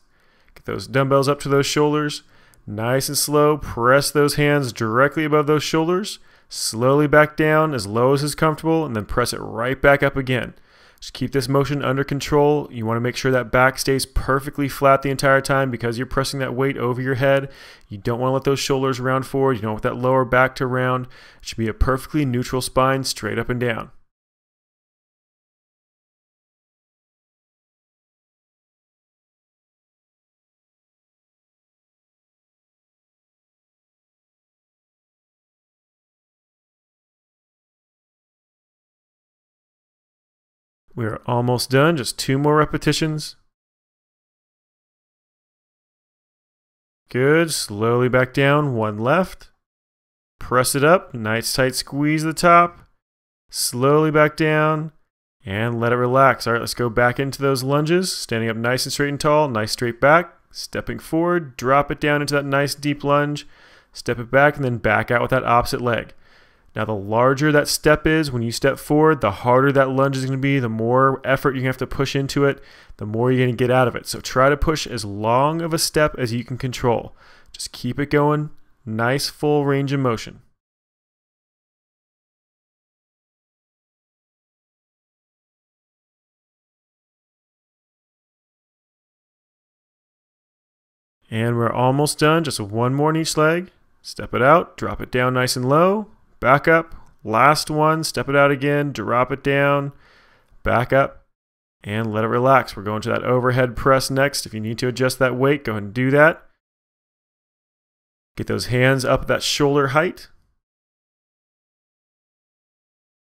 Get those dumbbells up to those shoulders. Nice and slow. Press those hands directly above those shoulders. Slowly back down as low as is comfortable, and then press it right back up again. Just keep this motion under control. You want to make sure that back stays perfectly flat the entire time because you're pressing that weight over your head. You don't want to let those shoulders round forward. You don't want that lower back to round. It should be a perfectly neutral spine straight up and down. We're almost done, just 2 more repetitions. Good, slowly back down, 1 left. Press it up, nice tight squeeze the top. Slowly back down, and let it relax. All right, let's go back into those lunges. Standing up nice and straight and tall, nice straight back. Stepping forward, drop it down into that nice deep lunge. Step it back, and then back out with that opposite leg. Now, the larger that step is when you step forward, the harder that lunge is going to be, the more effort you're going to have to push into it, the more you're going to get out of it. So try to push as long of a step as you can control. Just keep it going. Nice full range of motion. And we're almost done. Just 1 more on each leg. Step it out, drop it down nice and low. Back up, last one, step it out again, drop it down, back up, and let it relax. We're going to that overhead press next. If you need to adjust that weight, go ahead and do that. Get those hands up at that shoulder height.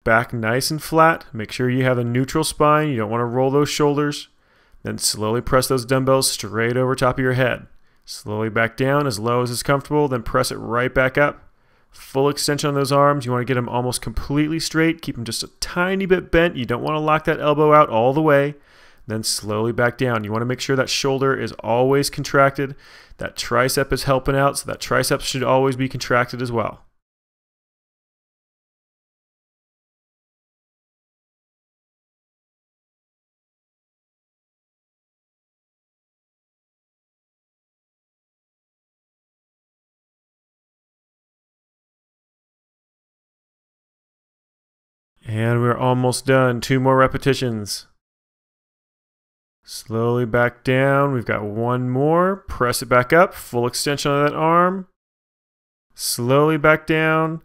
Back nice and flat. Make sure you have a neutral spine. You don't want to roll those shoulders. Then slowly press those dumbbells straight over top of your head. Slowly back down as low as is comfortable, then press it right back up. Full extension on those arms. You want to get them almost completely straight. Keep them just a tiny bit bent. You don't want to lock that elbow out all the way. Then slowly back down. You want to make sure that shoulder is always contracted. That tricep is helping out, so that tricep should always be contracted as well. And we're almost done. 2 more repetitions. Slowly back down. We've got 1 more. Press it back up. Full extension on that arm. Slowly back down.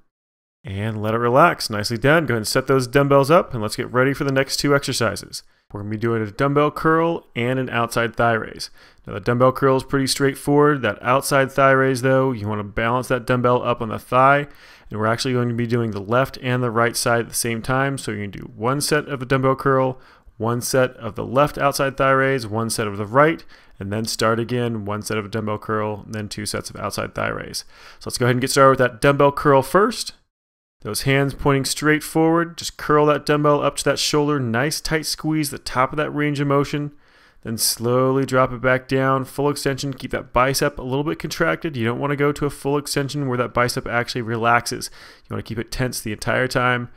And let it relax. Nicely done. Go ahead and set those dumbbells up and let's get ready for the next 2 exercises. We're going to be doing a dumbbell curl and an outside thigh raise. Now the dumbbell curl is pretty straightforward. That outside thigh raise though, you want to balance that dumbbell up on the thigh. And we're actually going to be doing the left and the right side at the same time. So you're going to do 1 set of the dumbbell curl, 1 set of the left outside thigh raise, 1 set of the right, and then start again, 1 set of a dumbbell curl, and then 2 sets of outside thigh raise. So let's go ahead and get started with that dumbbell curl first. Those hands pointing straight forward. Just curl that dumbbell up to that shoulder. Nice tight squeeze, the top of that range of motion. Then slowly drop it back down. Full extension. Keep that bicep a little bit contracted. You don't want to go to a full extension where that bicep actually relaxes. You want to keep it tense the entire time.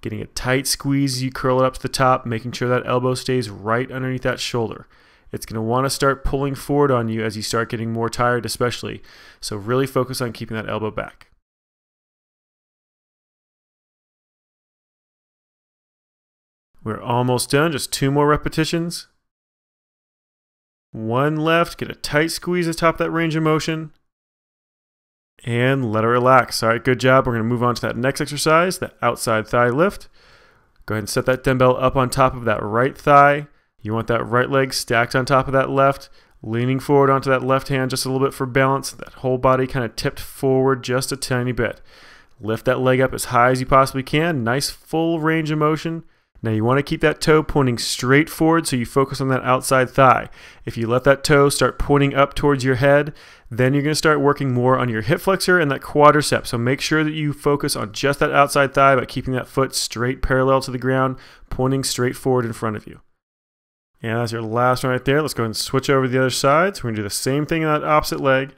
Getting a tight squeeze as you curl it up to the top, making sure that elbow stays right underneath that shoulder. It's going to want to start pulling forward on you as you start getting more tired especially. So really focus on keeping that elbow back. We're almost done. Just 2 more repetitions. 1 left. Get a tight squeeze at the top of that range of motion. And let it relax. All right, good job. We're going to move on to that next exercise, the outside thigh lift. Go ahead and set that dumbbell up on top of that right thigh. You want that right leg stacked on top of that left, leaning forward onto that left hand just a little bit for balance. That whole body kind of tipped forward just a tiny bit. Lift that leg up as high as you possibly can. Nice full range of motion. Now you want to keep that toe pointing straight forward so you focus on that outside thigh. If you let that toe start pointing up towards your head, then you're going to start working more on your hip flexor and that quadricep. So make sure that you focus on just that outside thigh by keeping that foot straight parallel to the ground, pointing straight forward in front of you. And that's your last one right there. Let's go ahead and switch over to the other side. So we're going to do the same thing on that opposite leg.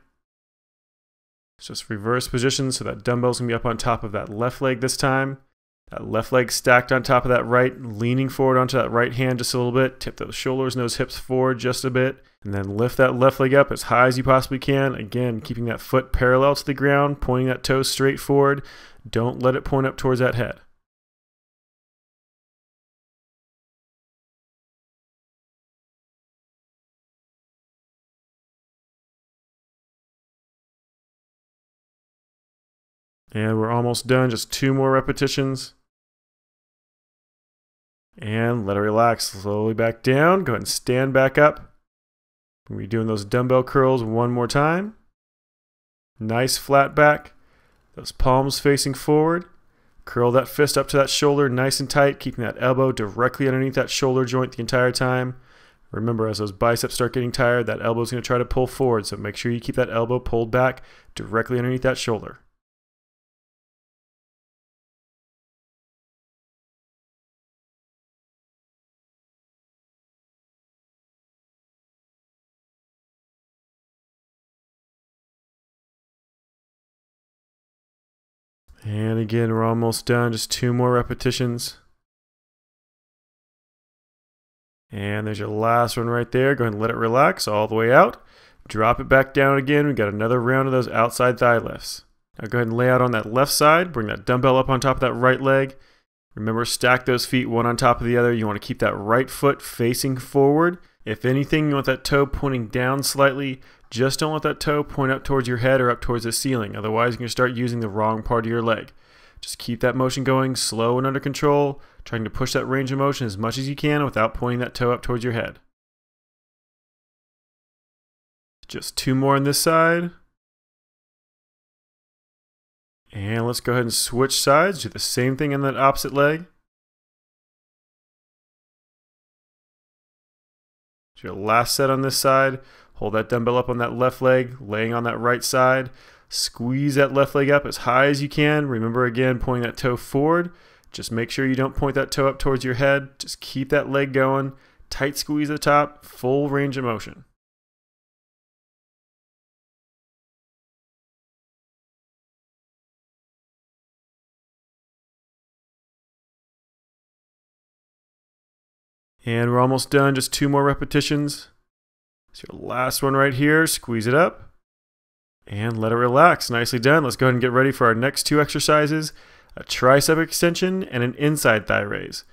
It's just reverse position, so that dumbbell's going to be up on top of that left leg this time. That left leg stacked on top of that right, leaning forward onto that right hand just a little bit. Tip those shoulders and those hips forward just a bit. And then lift that left leg up as high as you possibly can. Again, keeping that foot parallel to the ground, pointing that toe straight forward. Don't let it point up towards that head. And we're almost done, just 2 more repetitions. And let it relax, slowly back down. Go ahead and stand back up. We're doing those dumbbell curls one more time. Nice flat back. Those palms facing forward. Curl that fist up to that shoulder nice and tight, keeping that elbow directly underneath that shoulder joint the entire time. Remember, as those biceps start getting tired, that elbow's going to try to pull forward, so make sure you keep that elbow pulled back directly underneath that shoulder. And again, we're almost done, just 2 more repetitions. And there's your last one right there. Go ahead and let it relax all the way out. Drop it back down again. We got another round of those outside thigh lifts. Now go ahead and lay out on that left side. Bring that dumbbell up on top of that right leg. Remember, stack those feet one on top of the other. You want to keep that right foot facing forward. If anything, you want that toe pointing down slightly. Just don't let that toe point up towards your head or up towards the ceiling. Otherwise, you're going to start using the wrong part of your leg. Just keep that motion going, slow and under control, trying to push that range of motion as much as you can without pointing that toe up towards your head. Just 2 more on this side. And let's go ahead and switch sides. Do the same thing on that opposite leg. So your last set on this side. Hold that dumbbell up on that left leg, laying on that right side. Squeeze that left leg up as high as you can. Remember, again, pointing that toe forward. Just make sure you don't point that toe up towards your head. Just keep that leg going. Tight squeeze at the top, full range of motion. And we're almost done, just 2 more repetitions. So your last one right here, squeeze it up and let it relax. Nicely done. Let's go ahead and get ready for our next 2 exercises, a tricep extension and an inside thigh raise.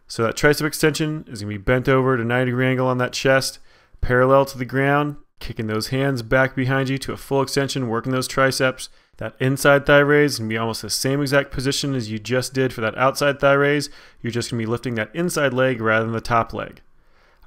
So that tricep extension is going to be bent over at a 90-degree angle on that chest, parallel to the ground, kicking those hands back behind you to a full extension, working those triceps. That inside thigh raise is going to be almost the same exact position as you just did for that outside thigh raise. You're just going to be lifting that inside leg rather than the top leg.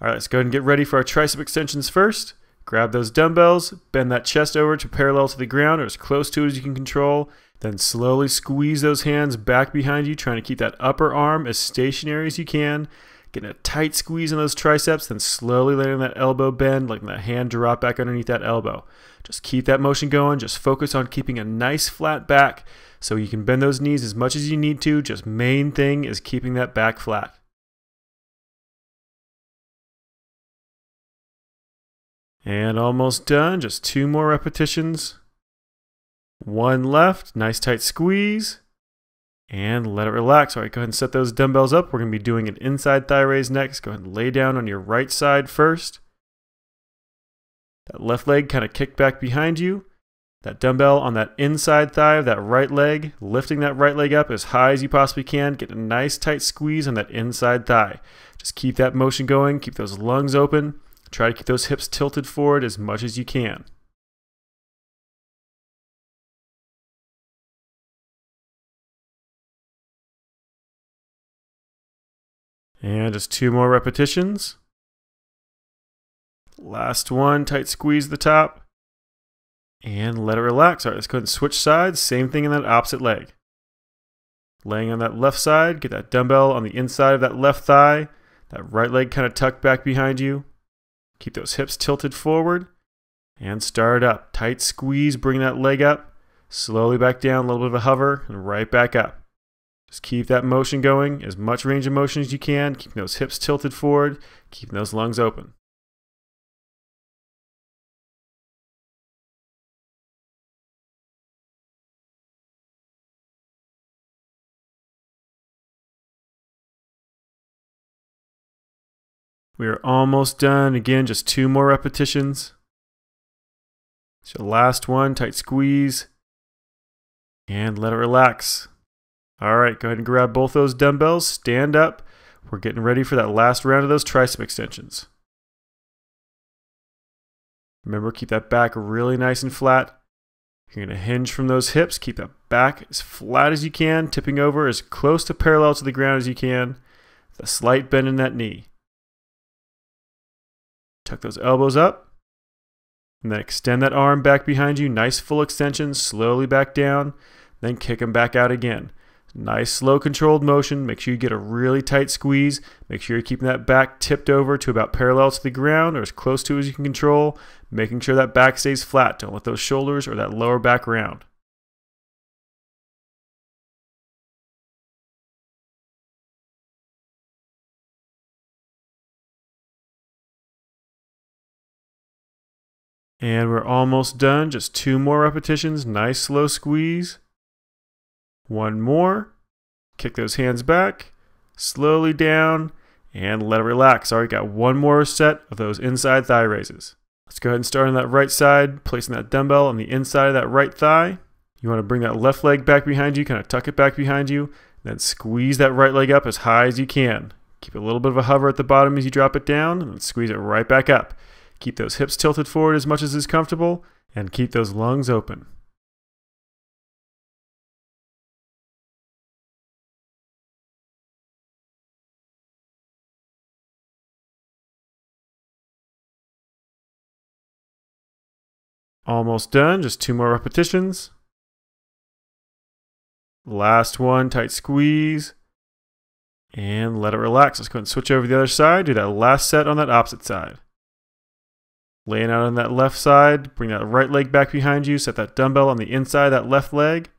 All right, let's go ahead and get ready for our tricep extensions first. Grab those dumbbells, bend that chest over to parallel to the ground or as close to it as you can control. Then slowly squeeze those hands back behind you, trying to keep that upper arm as stationary as you can. Getting a tight squeeze on those triceps, then slowly letting that elbow bend, letting that hand drop back underneath that elbow. Just keep that motion going. Just focus on keeping a nice flat back so you can bend those knees as much as you need to. Just main thing is keeping that back flat. And almost done, just 2 more repetitions. 1 left, nice tight squeeze. And let it relax. All right, go ahead and set those dumbbells up. We're going to be doing an inside thigh raise next. Go ahead and lay down on your right side first. That left leg kind of kicked back behind you. That dumbbell on that inside thigh of that right leg, lifting that right leg up as high as you possibly can. Get a nice tight squeeze on that inside thigh. Just keep that motion going. Keep those lungs open. Try to keep those hips tilted forward as much as you can. And just 2 more repetitions. Last one, tight squeeze the top. And let it relax. All right, let's go ahead and switch sides. Same thing in that opposite leg. Laying on that left side, get that dumbbell on the inside of that left thigh, that right leg kind of tucked back behind you. Keep those hips tilted forward and start up. Tight squeeze, bring that leg up, slowly back down, a little bit of a hover, and right back up. Just keep that motion going, as much range of motion as you can, keeping those hips tilted forward, keeping those lungs open. We are almost done. Again, just 2 more repetitions. So last one, tight squeeze, and let it relax. All right, go ahead and grab both those dumbbells, stand up. We're getting ready for that last round of those tricep extensions. Remember, keep that back really nice and flat. You're going to hinge from those hips. Keep that back as flat as you can, tipping over as close to parallel to the ground as you can. With a slight bend in that knee. Tuck those elbows up. And then extend that arm back behind you. Nice full extension. Slowly back down. Then kick them back out again. Nice slow controlled motion. Make sure you get a really tight squeeze. Make sure you're keeping that back tipped over to about parallel to the ground or as close to as you can control. Making sure that back stays flat. Don't let those shoulders or that lower back round. And we're almost done. Just 2 more repetitions. Nice slow squeeze. 1 more. Kick those hands back. Slowly down. And let it relax. Alright, got 1 more set of those inside thigh raises. Let's go ahead and start on that right side. Placing that dumbbell on the inside of that right thigh. You want to bring that left leg back behind you. Kind of tuck it back behind you. Then squeeze that right leg up as high as you can. Keep a little bit of a hover at the bottom as you drop it down. And then squeeze it right back up. Keep those hips tilted forward as much as is comfortable, and keep those lungs open. Almost done, just 2 more repetitions. Last one, tight squeeze, and let it relax. Let's go ahead and switch over to the other side, do that last set on that opposite side. Laying out on that left side, bring that right leg back behind you, set that dumbbell on the inside of that left leg,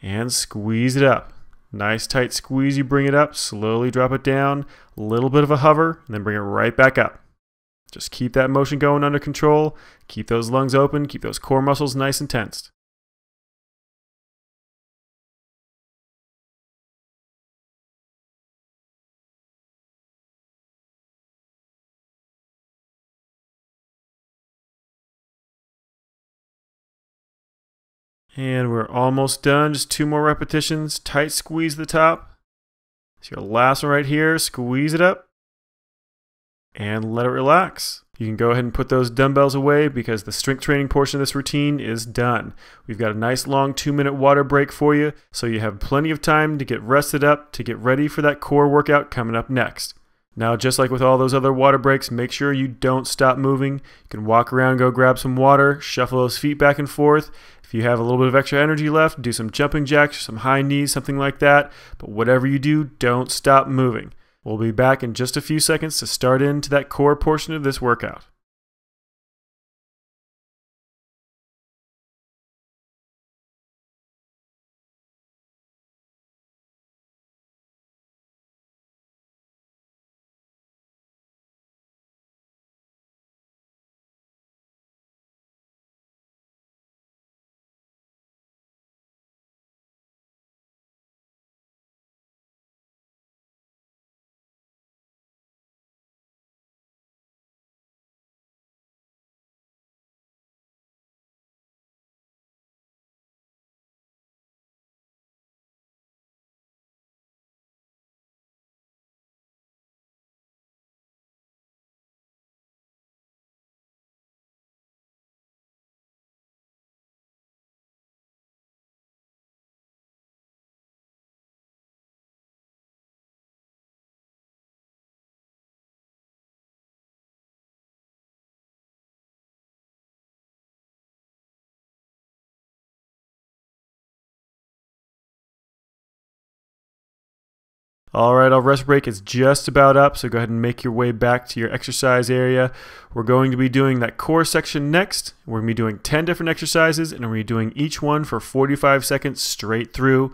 and squeeze it up. Nice tight squeeze, you bring it up, slowly drop it down, a little bit of a hover, and then bring it right back up. Just keep that motion going under control, keep those lungs open, keep those core muscles nice and tensed. And we're almost done. Just 2 more repetitions. Tight squeeze the top. So your last one right here. Squeeze it up. And let it relax. You can go ahead and put those dumbbells away because the strength training portion of this routine is done. We've got a nice long 2-minute water break for you, so you have plenty of time to get rested up to get ready for that core workout coming up next. Now, just like with all those other water breaks, make sure you don't stop moving. You can walk around, go grab some water, shuffle those feet back and forth. If you have a little bit of extra energy left, do some jumping jacks, some high knees, something like that. But whatever you do, don't stop moving. We'll be back in just a few seconds to start into that core portion of this workout. All right, our rest break is just about up, so go ahead and make your way back to your exercise area. We're going to be doing that core section next. We're going to be doing 10 different exercises, and we're going to be doing each one for 45 seconds straight through.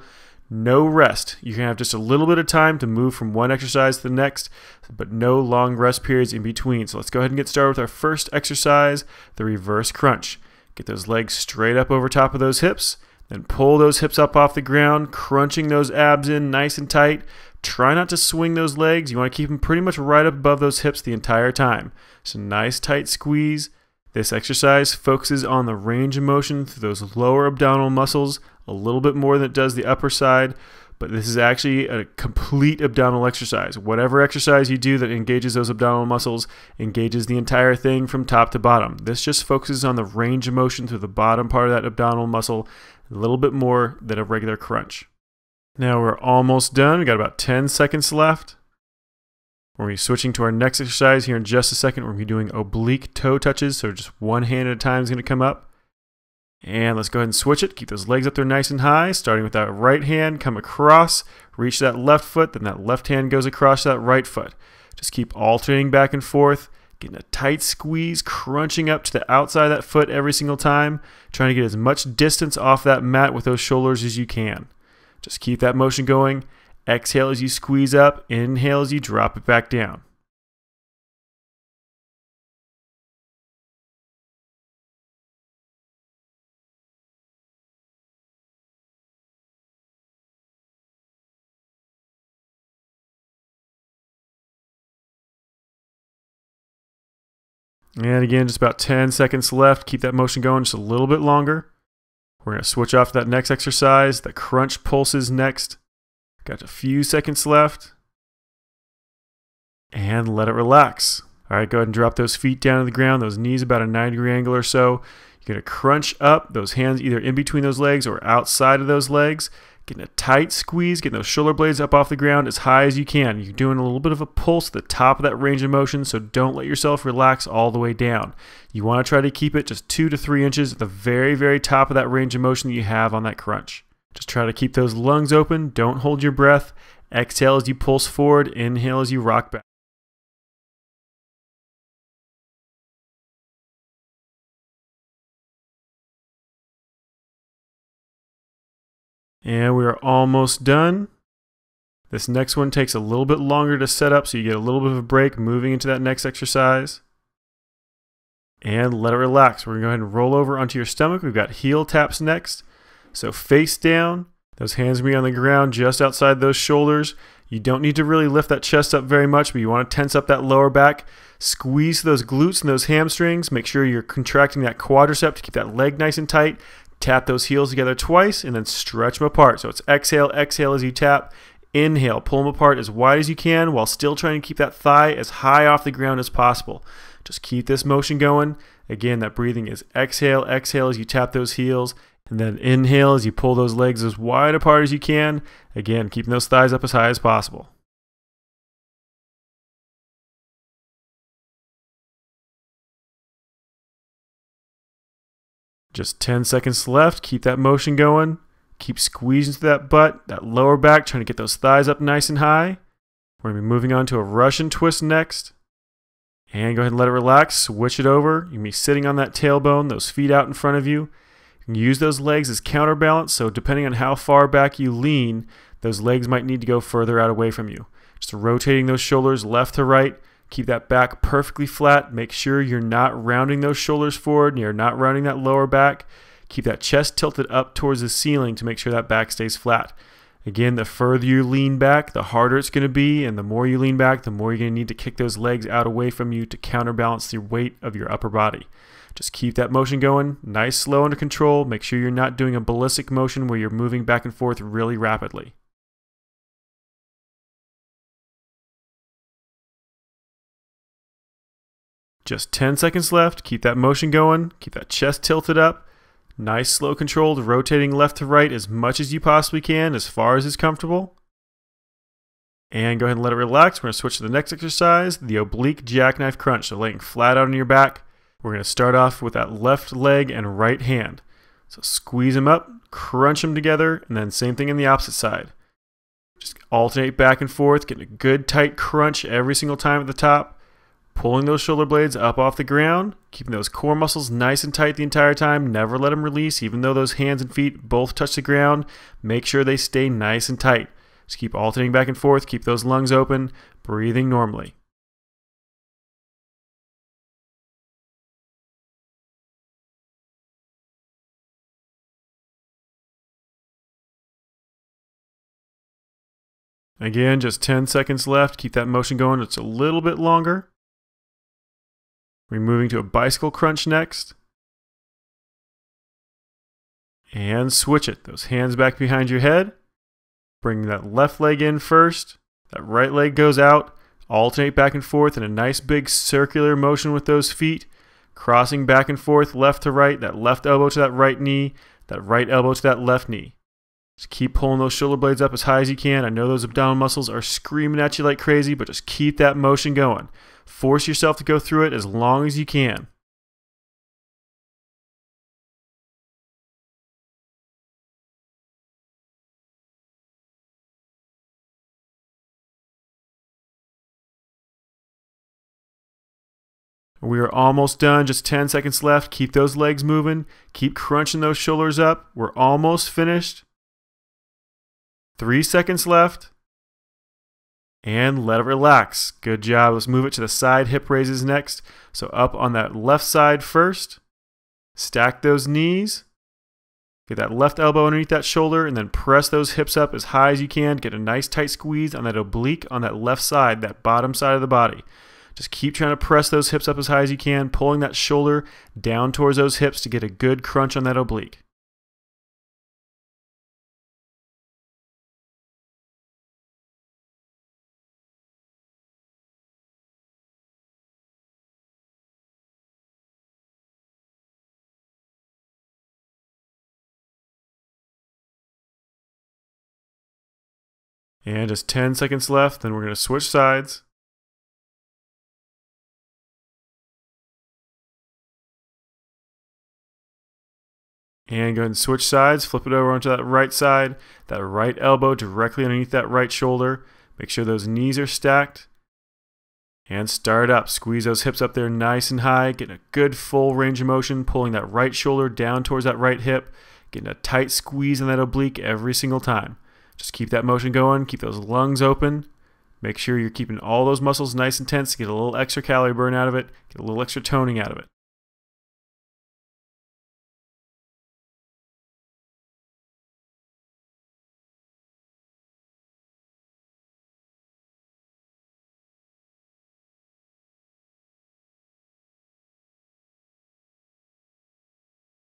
No rest. You can have just a little bit of time to move from one exercise to the next, but no long rest periods in between. So let's go ahead and get started with our first exercise, the reverse crunch. Get those legs straight up over top of those hips, then pull those hips up off the ground, crunching those abs in nice and tight. Try not to swing those legs. You want to keep them pretty much right up above those hips the entire time. So nice tight squeeze. This exercise focuses on the range of motion through those lower abdominal muscles a little bit more than it does the upper side, but this is actually a complete abdominal exercise. Whatever exercise you do that engages those abdominal muscles engages the entire thing from top to bottom. This just focuses on the range of motion through the bottom part of that abdominal muscle a little bit more than a regular crunch. Now we're almost done. We got about 10 seconds left. We're going to be switching to our next exercise here in just a second. We're going to be doing oblique toe touches, so just one hand at a time is going to come up. And let's go ahead and switch it. Keep those legs up there nice and high, starting with that right hand, come across, reach that left foot, then that left hand goes across that right foot. Just keep alternating back and forth, getting a tight squeeze, crunching up to the outside of that foot every single time, trying to get as much distance off that mat with those shoulders as you can. Just keep that motion going. Exhale as you squeeze up. Inhale as you drop it back down. And again, just about 10 seconds left. Keep that motion going just a little bit longer. We're going to switch off to that next exercise. The crunch pulses next. Got a few seconds left. And let it relax. All right, go ahead and drop those feet down to the ground, those knees about a 90-degree angle or so. You're going to crunch up, those hands either in between those legs or outside of those legs. Getting a tight squeeze, getting those shoulder blades up off the ground as high as you can. You're doing a little bit of a pulse at the top of that range of motion, so don't let yourself relax all the way down. You want to try to keep it just 2 to 3 inches at the very, very top of that range of motion that you have on that crunch. Just try to keep those lungs open. Don't hold your breath. Exhale as you pulse forward. Inhale as you rock back. And we are almost done. This next one takes a little bit longer to set up, so you get a little bit of a break moving into that next exercise. And let it relax. We're going to go ahead and roll over onto your stomach. We've got heel taps next. So face down. Those hands will be on the ground just outside those shoulders. You don't need to really lift that chest up very much, but you want to tense up that lower back. Squeeze those glutes and those hamstrings. Make sure you're contracting that quadricep to keep that leg nice and tight. Tap those heels together twice and then stretch them apart. So it's exhale, exhale as you tap. Inhale, pull them apart as wide as you can while still trying to keep that thigh as high off the ground as possible. Just keep this motion going. Again, that breathing is exhale, exhale as you tap those heels. And then inhale as you pull those legs as wide apart as you can. Again, keeping those thighs up as high as possible. Just 10 seconds left. Keep that motion going. Keep squeezing through that butt, that lower back, trying to get those thighs up nice and high. We're going to be moving on to a Russian twist next. And go ahead and let it relax. Switch it over. You're going to be sitting on that tailbone, those feet out in front of you. You can use those legs as counterbalance, so depending on how far back you lean, those legs might need to go further out away from you. Just rotating those shoulders left to right. Keep that back perfectly flat. Make sure you're not rounding those shoulders forward and you're not rounding that lower back. Keep that chest tilted up towards the ceiling to make sure that back stays flat. Again, the further you lean back, the harder it's going to be, and the more you lean back, the more you're going to need to kick those legs out away from you to counterbalance the weight of your upper body. Just keep that motion going, nice, slow, under control. Make sure you're not doing a ballistic motion where you're moving back and forth really rapidly. Just 10 seconds left. Keep that motion going. Keep that chest tilted up. Nice, slow, controlled, rotating left to right as much as you possibly can, as far as is comfortable. And go ahead and let it relax. We're going to switch to the next exercise, the oblique jackknife crunch. So laying flat out on your back. We're going to start off with that left leg and right hand. So squeeze them up, crunch them together, and then same thing on the opposite side. Just alternate back and forth, getting a good tight crunch every single time at the top. Pulling those shoulder blades up off the ground, keeping those core muscles nice and tight the entire time. Never let them release, even though those hands and feet both touch the ground. Make sure they stay nice and tight. Just keep alternating back and forth, keep those lungs open, breathing normally. Again, just 10 seconds left. Keep that motion going just a little bit longer. We're moving to a bicycle crunch next. And switch it. Those hands back behind your head. Bring that left leg in first. That right leg goes out. Alternate back and forth in a nice big circular motion with those feet. Crossing back and forth left to right. That left elbow to that right knee. That right elbow to that left knee. Just keep pulling those shoulder blades up as high as you can. I know those abdominal muscles are screaming at you like crazy, but just keep that motion going. Force yourself to go through it as long as you can. We are almost done, just 10 seconds left. Keep those legs moving. Keep crunching those shoulders up. We're almost finished. 3 seconds left. And let it relax. Good job. Let's move it to the side hip raises next. So up on that left side first. Stack those knees. Get that left elbow underneath that shoulder and then press those hips up as high as you can. Get a nice tight squeeze on that oblique on that left side, that bottom side of the body. Just keep trying to press those hips up as high as you can, pulling that shoulder down towards those hips to get a good crunch on that oblique. And just 10 seconds left, then we're going to switch sides. And go ahead and switch sides, flip it over onto that right side, that right elbow directly underneath that right shoulder. Make sure those knees are stacked. And start up, squeeze those hips up there nice and high, getting a good full range of motion, pulling that right shoulder down towards that right hip, getting a tight squeeze on that oblique every single time. Just keep that motion going, keep those lungs open. Make sure you're keeping all those muscles nice and tense to get a little extra calorie burn out of it, get a little extra toning out of it.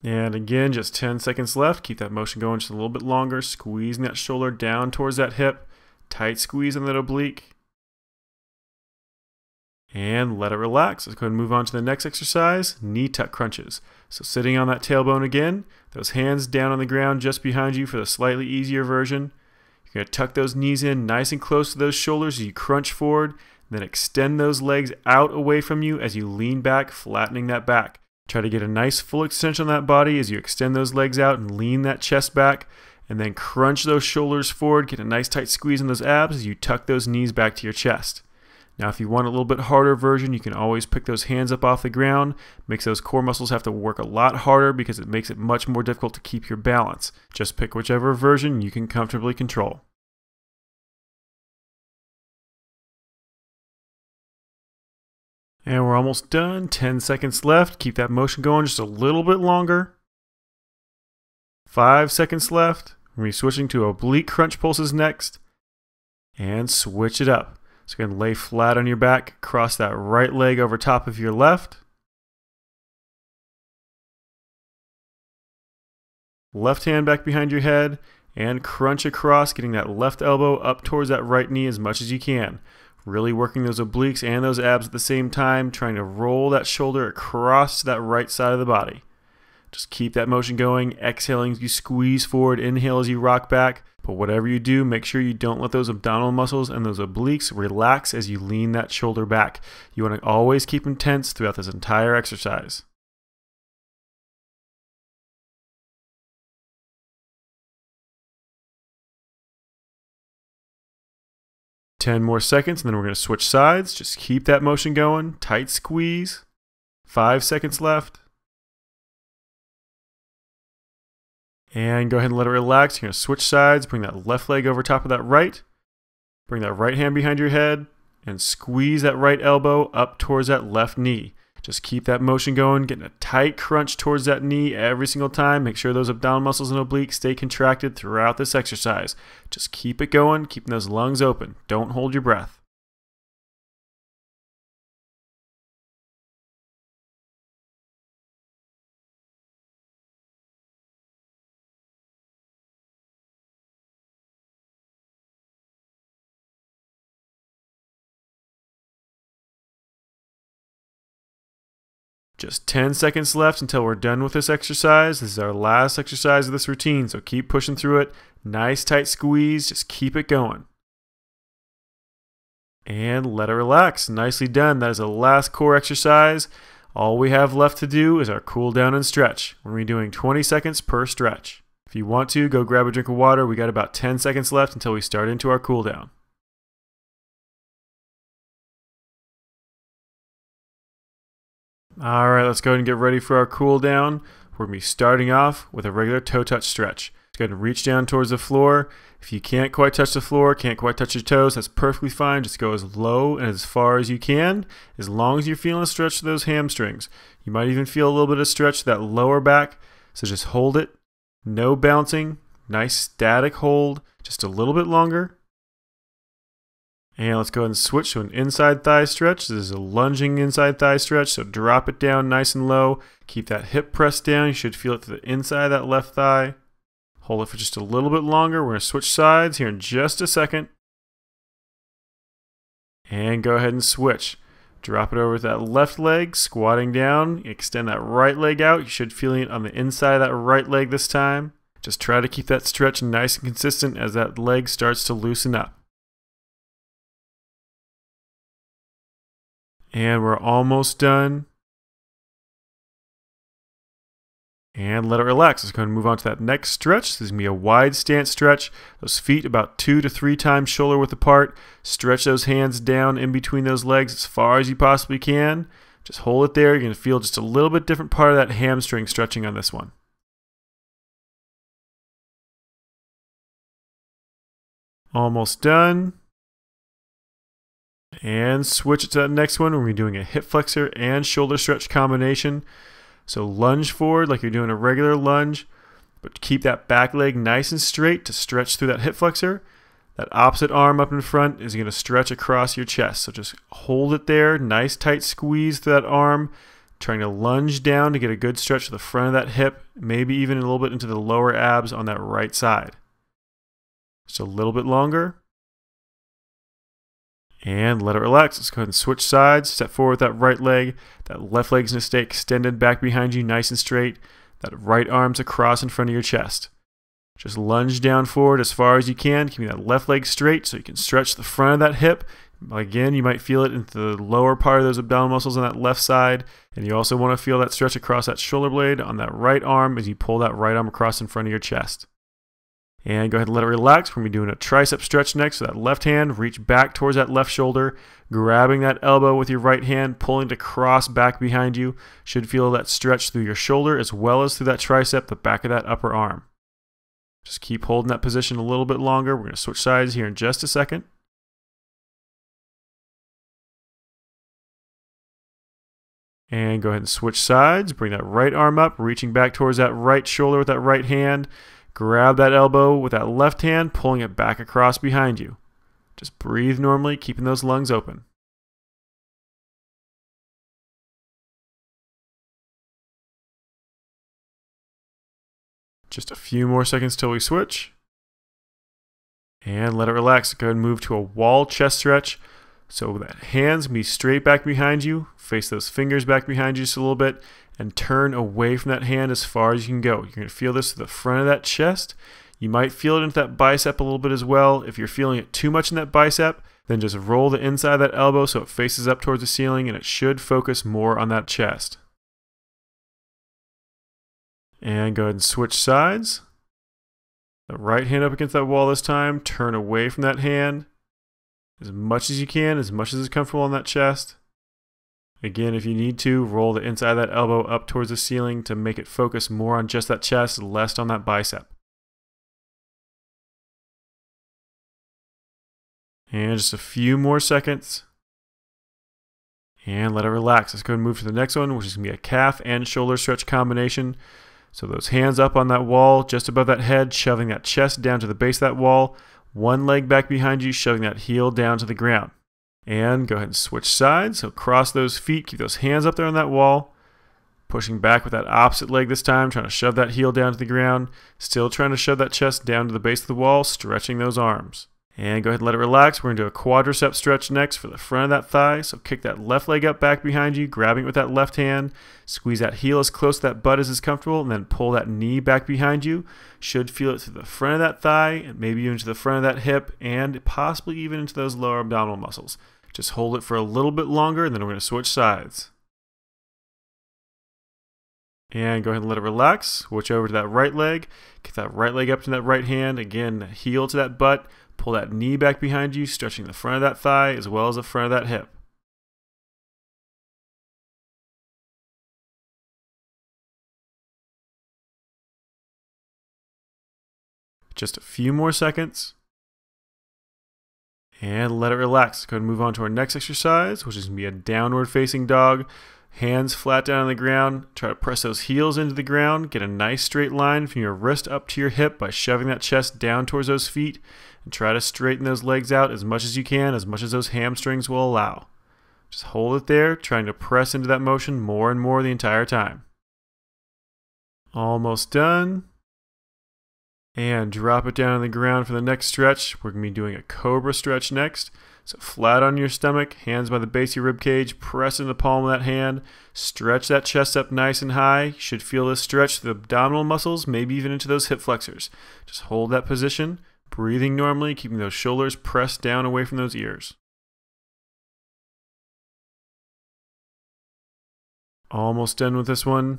And again, just 10 seconds left. Keep that motion going just a little bit longer, squeezing that shoulder down towards that hip. Tight squeeze on that oblique. And let it relax. Let's go ahead and move on to the next exercise, knee tuck crunches. So sitting on that tailbone again, those hands down on the ground just behind you for the slightly easier version. You're going to tuck those knees in nice and close to those shoulders as you crunch forward, then extend those legs out away from you as you lean back, flattening that back. Try to get a nice full extension on that body as you extend those legs out and lean that chest back, and then crunch those shoulders forward, get a nice tight squeeze on those abs as you tuck those knees back to your chest. Now if you want a little bit harder version, you can always pick those hands up off the ground. Makes those core muscles have to work a lot harder because it makes it much more difficult to keep your balance. Just pick whichever version you can comfortably control. And we're almost done. 10 seconds left. Keep that motion going just a little bit longer. 5 seconds left. We're switching to oblique crunch pulses next. And switch it up. So you're going to lay flat on your back, cross that right leg over top of your left. Left hand back behind your head and crunch across, getting that left elbow up towards that right knee as much as you can. Really working those obliques and those abs at the same time, trying to roll that shoulder across to that right side of the body. Just keep that motion going, exhaling as you squeeze forward, inhale as you rock back. But whatever you do, make sure you don't let those abdominal muscles and those obliques relax as you lean that shoulder back. You want to always keep them tense throughout this entire exercise. 10 more seconds, and then we're going to switch sides. Just keep that motion going. Tight squeeze. 5 seconds left. And go ahead and let it relax. You're going to switch sides. Bring that left leg over top of that right. Bring that right hand behind your head. And squeeze that right elbow up towards that left knee. Just keep that motion going, getting a tight crunch towards that knee every single time. Make sure those abdominal muscles and obliques stay contracted throughout this exercise. Just keep it going, keeping those lungs open. Don't hold your breath. Just 10 seconds left until we're done with this exercise. This is our last exercise of this routine, so keep pushing through it. Nice tight squeeze, just keep it going. And let it relax. Nicely done. That is the last core exercise. All we have left to do is our cool down and stretch. We're going to be doing 20 seconds per stretch. If you want to, go grab a drink of water. We got about 10 seconds left until we start into our cool down. All right, let's go ahead and get ready for our cool down. We're going to be starting off with a regular toe touch stretch. Go ahead and reach down towards the floor. If you can't quite touch the floor, can't quite touch your toes, that's perfectly fine. Just go as low and as far as you can, as long as you're feeling a stretch to those hamstrings. You might even feel a little bit of stretch to that lower back, so just hold it. No bouncing, nice static hold, just a little bit longer. And let's go ahead and switch to an inside thigh stretch. This is a lunging inside thigh stretch, so drop it down nice and low. Keep that hip pressed down. You should feel it to the inside of that left thigh. Hold it for just a little bit longer. We're going to switch sides here in just a second. And go ahead and switch. Drop it over to that left leg, squatting down. Extend that right leg out. You should feel it on the inside of that right leg this time. Just try to keep that stretch nice and consistent as that leg starts to loosen up. And we're almost done. And let it relax. Let's go ahead and move on to that next stretch. This is going to be a wide stance stretch. Those feet about 2 to 3 times shoulder width apart. Stretch those hands down in between those legs as far as you possibly can. Just hold it there. You're going to feel just a little bit different part of that hamstring stretching on this one. Almost done. And switch it to that next one. We're going to be doing a hip flexor and shoulder stretch combination. So lunge forward like you're doing a regular lunge, but keep that back leg nice and straight to stretch through that hip flexor. That opposite arm up in front is going to stretch across your chest. So just hold it there. Nice tight squeeze through that arm. Trying to lunge down to get a good stretch to the front of that hip, maybe even a little bit into the lower abs on that right side. Just a little bit longer. And let it relax. Let's go ahead and switch sides. Step forward with that right leg. That left leg's going to stay extended back behind you nice and straight. That right arm's across in front of your chest. Just lunge down forward as far as you can, keeping that left leg straight so you can stretch the front of that hip. Again, you might feel it into the lower part of those abdominal muscles on that left side. And you also want to feel that stretch across that shoulder blade on that right arm as you pull that right arm across in front of your chest. And go ahead and let it relax. We're going to be doing a tricep stretch next. So that left hand, reach back towards that left shoulder, grabbing that elbow with your right hand, pulling to cross back behind you. Should feel that stretch through your shoulder as well as through that tricep, the back of that upper arm. Just keep holding that position a little bit longer. We're going to switch sides here in just a second. And go ahead and switch sides. Bring that right arm up, reaching back towards that right shoulder with that right hand. Grab that elbow with that left hand, pulling it back across behind you. Just breathe normally, keeping those lungs open. Just a few more seconds till we switch. And let it relax. Go ahead and move to a wall chest stretch. So that hands be straight back behind you. Face those fingers back behind you just a little bit. And turn away from that hand as far as you can go. You're going to feel this to the front of that chest. You might feel it into that bicep a little bit as well. If you're feeling it too much in that bicep, then just roll the inside of that elbow so it faces up towards the ceiling, and it should focus more on that chest. And go ahead and switch sides. The right hand up against that wall this time. Turn away from that hand. as much as you can, as much as is comfortable on that chest. Again, if you need to, roll the inside of that elbow up towards the ceiling to make it focus more on just that chest, less on that bicep. And just a few more seconds. And let it relax. Let's go and move to the next one, which is going to be a calf and shoulder stretch combination. So those hands up on that wall, just above that head, shoving that chest down to the base of that wall. One leg back behind you, shoving that heel down to the ground. And go ahead and switch sides. So cross those feet, keep those hands up there on that wall. Pushing back with that opposite leg this time, trying to shove that heel down to the ground. Still trying to shove that chest down to the base of the wall, stretching those arms. And go ahead and let it relax. We're going to do a quadricep stretch next for the front of that thigh. So kick that left leg up back behind you, grabbing it with that left hand. Squeeze that heel as close to that butt as is comfortable, and then pull that knee back behind you. Should feel it to the front of that thigh, and maybe even to the front of that hip, and possibly even into those lower abdominal muscles. Just hold it for a little bit longer, and then we're going to switch sides. And go ahead and let it relax. Switch over to that right leg. Get that right leg up to that right hand. Again, heel to that butt. Pull that knee back behind you, stretching the front of that thigh as well as the front of that hip. Just a few more seconds. And let it relax. Go ahead and move on to our next exercise, which is going to be a downward facing dog. Hands flat down on the ground. Try to press those heels into the ground. Get a nice straight line from your wrist up to your hip by shoving that chest down towards those feet. And try to straighten those legs out as much as you can, as much as those hamstrings will allow. Just hold it there, trying to press into that motion more and more the entire time. Almost done. And drop it down on the ground for the next stretch. We're going to be doing a cobra stretch next. So flat on your stomach, hands by the base of your rib cage, press in the palm of that hand, stretch that chest up nice and high. You should feel this stretch through the abdominal muscles, maybe even into those hip flexors. Just hold that position, breathing normally, keeping those shoulders pressed down away from those ears. Almost done with this one.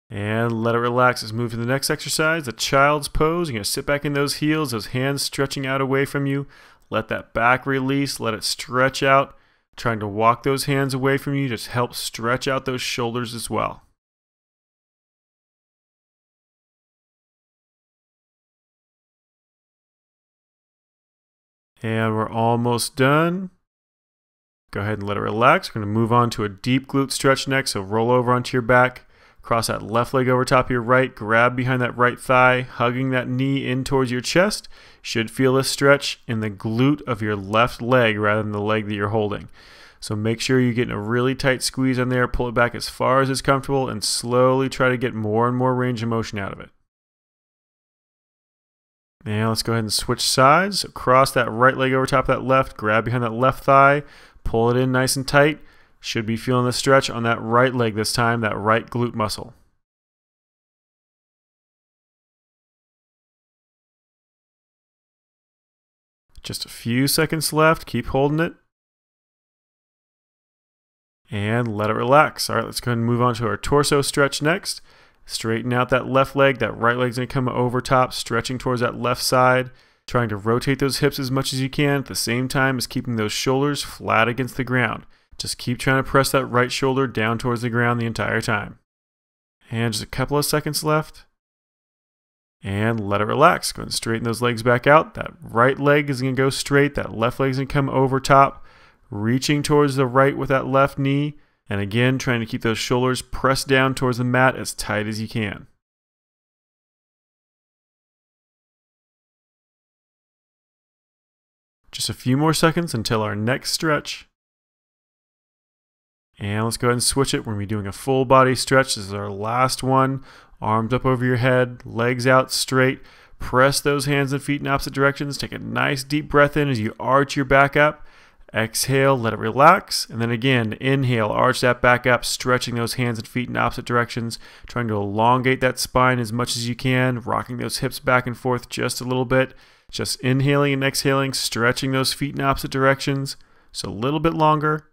And let it relax. Let's move to the next exercise, the child's pose. You're going to sit back in those heels, those hands stretching out away from you. Let that back release, let it stretch out. Trying to walk those hands away from you, just help stretch out those shoulders as well. And we're almost done. Go ahead and let it relax. We're going to move on to a deep glute stretch next. So roll over onto your back. Cross that left leg over top of your right, grab behind that right thigh, hugging that knee in towards your chest. Should feel this stretch in the glute of your left leg rather than the leg that you're holding. So make sure you're getting a really tight squeeze on there, pull it back as far as is comfortable, and slowly try to get more and more range of motion out of it. Now let's go ahead and switch sides. So cross that right leg over top of that left, grab behind that left thigh, pull it in nice and tight. Should be feeling the stretch on that right leg this time, that right glute muscle. Just a few seconds left. Keep holding it. And let it relax. All right, let's go ahead and move on to our torso stretch next. Straighten out that left leg. That right leg's going to come over top, stretching towards that left side. Trying to rotate those hips as much as you can at the same time as keeping those shoulders flat against the ground. Just keep trying to press that right shoulder down towards the ground the entire time. And just a couple of seconds left. And let it relax. Go ahead and straighten those legs back out. That right leg is going to go straight. That left leg is going to come over top. Reaching towards the right with that left knee. And again, trying to keep those shoulders pressed down towards the mat as tight as you can. Just a few more seconds until our next stretch. And let's go ahead and switch it. We're going to be doing a full body stretch. This is our last one. Arms up over your head, legs out straight. Press those hands and feet in opposite directions. Take a nice deep breath in as you arch your back up. Exhale, let it relax. And then again, inhale, arch that back up, stretching those hands and feet in opposite directions. Trying to elongate that spine as much as you can. Rocking those hips back and forth just a little bit. Just inhaling and exhaling, stretching those feet in opposite directions. So a little bit longer.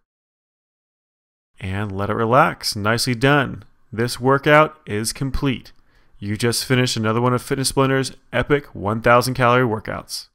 And let it relax. Nicely done. This workout is complete. You just finished another one of Fitness Splender's epic 1,000 calorie workouts.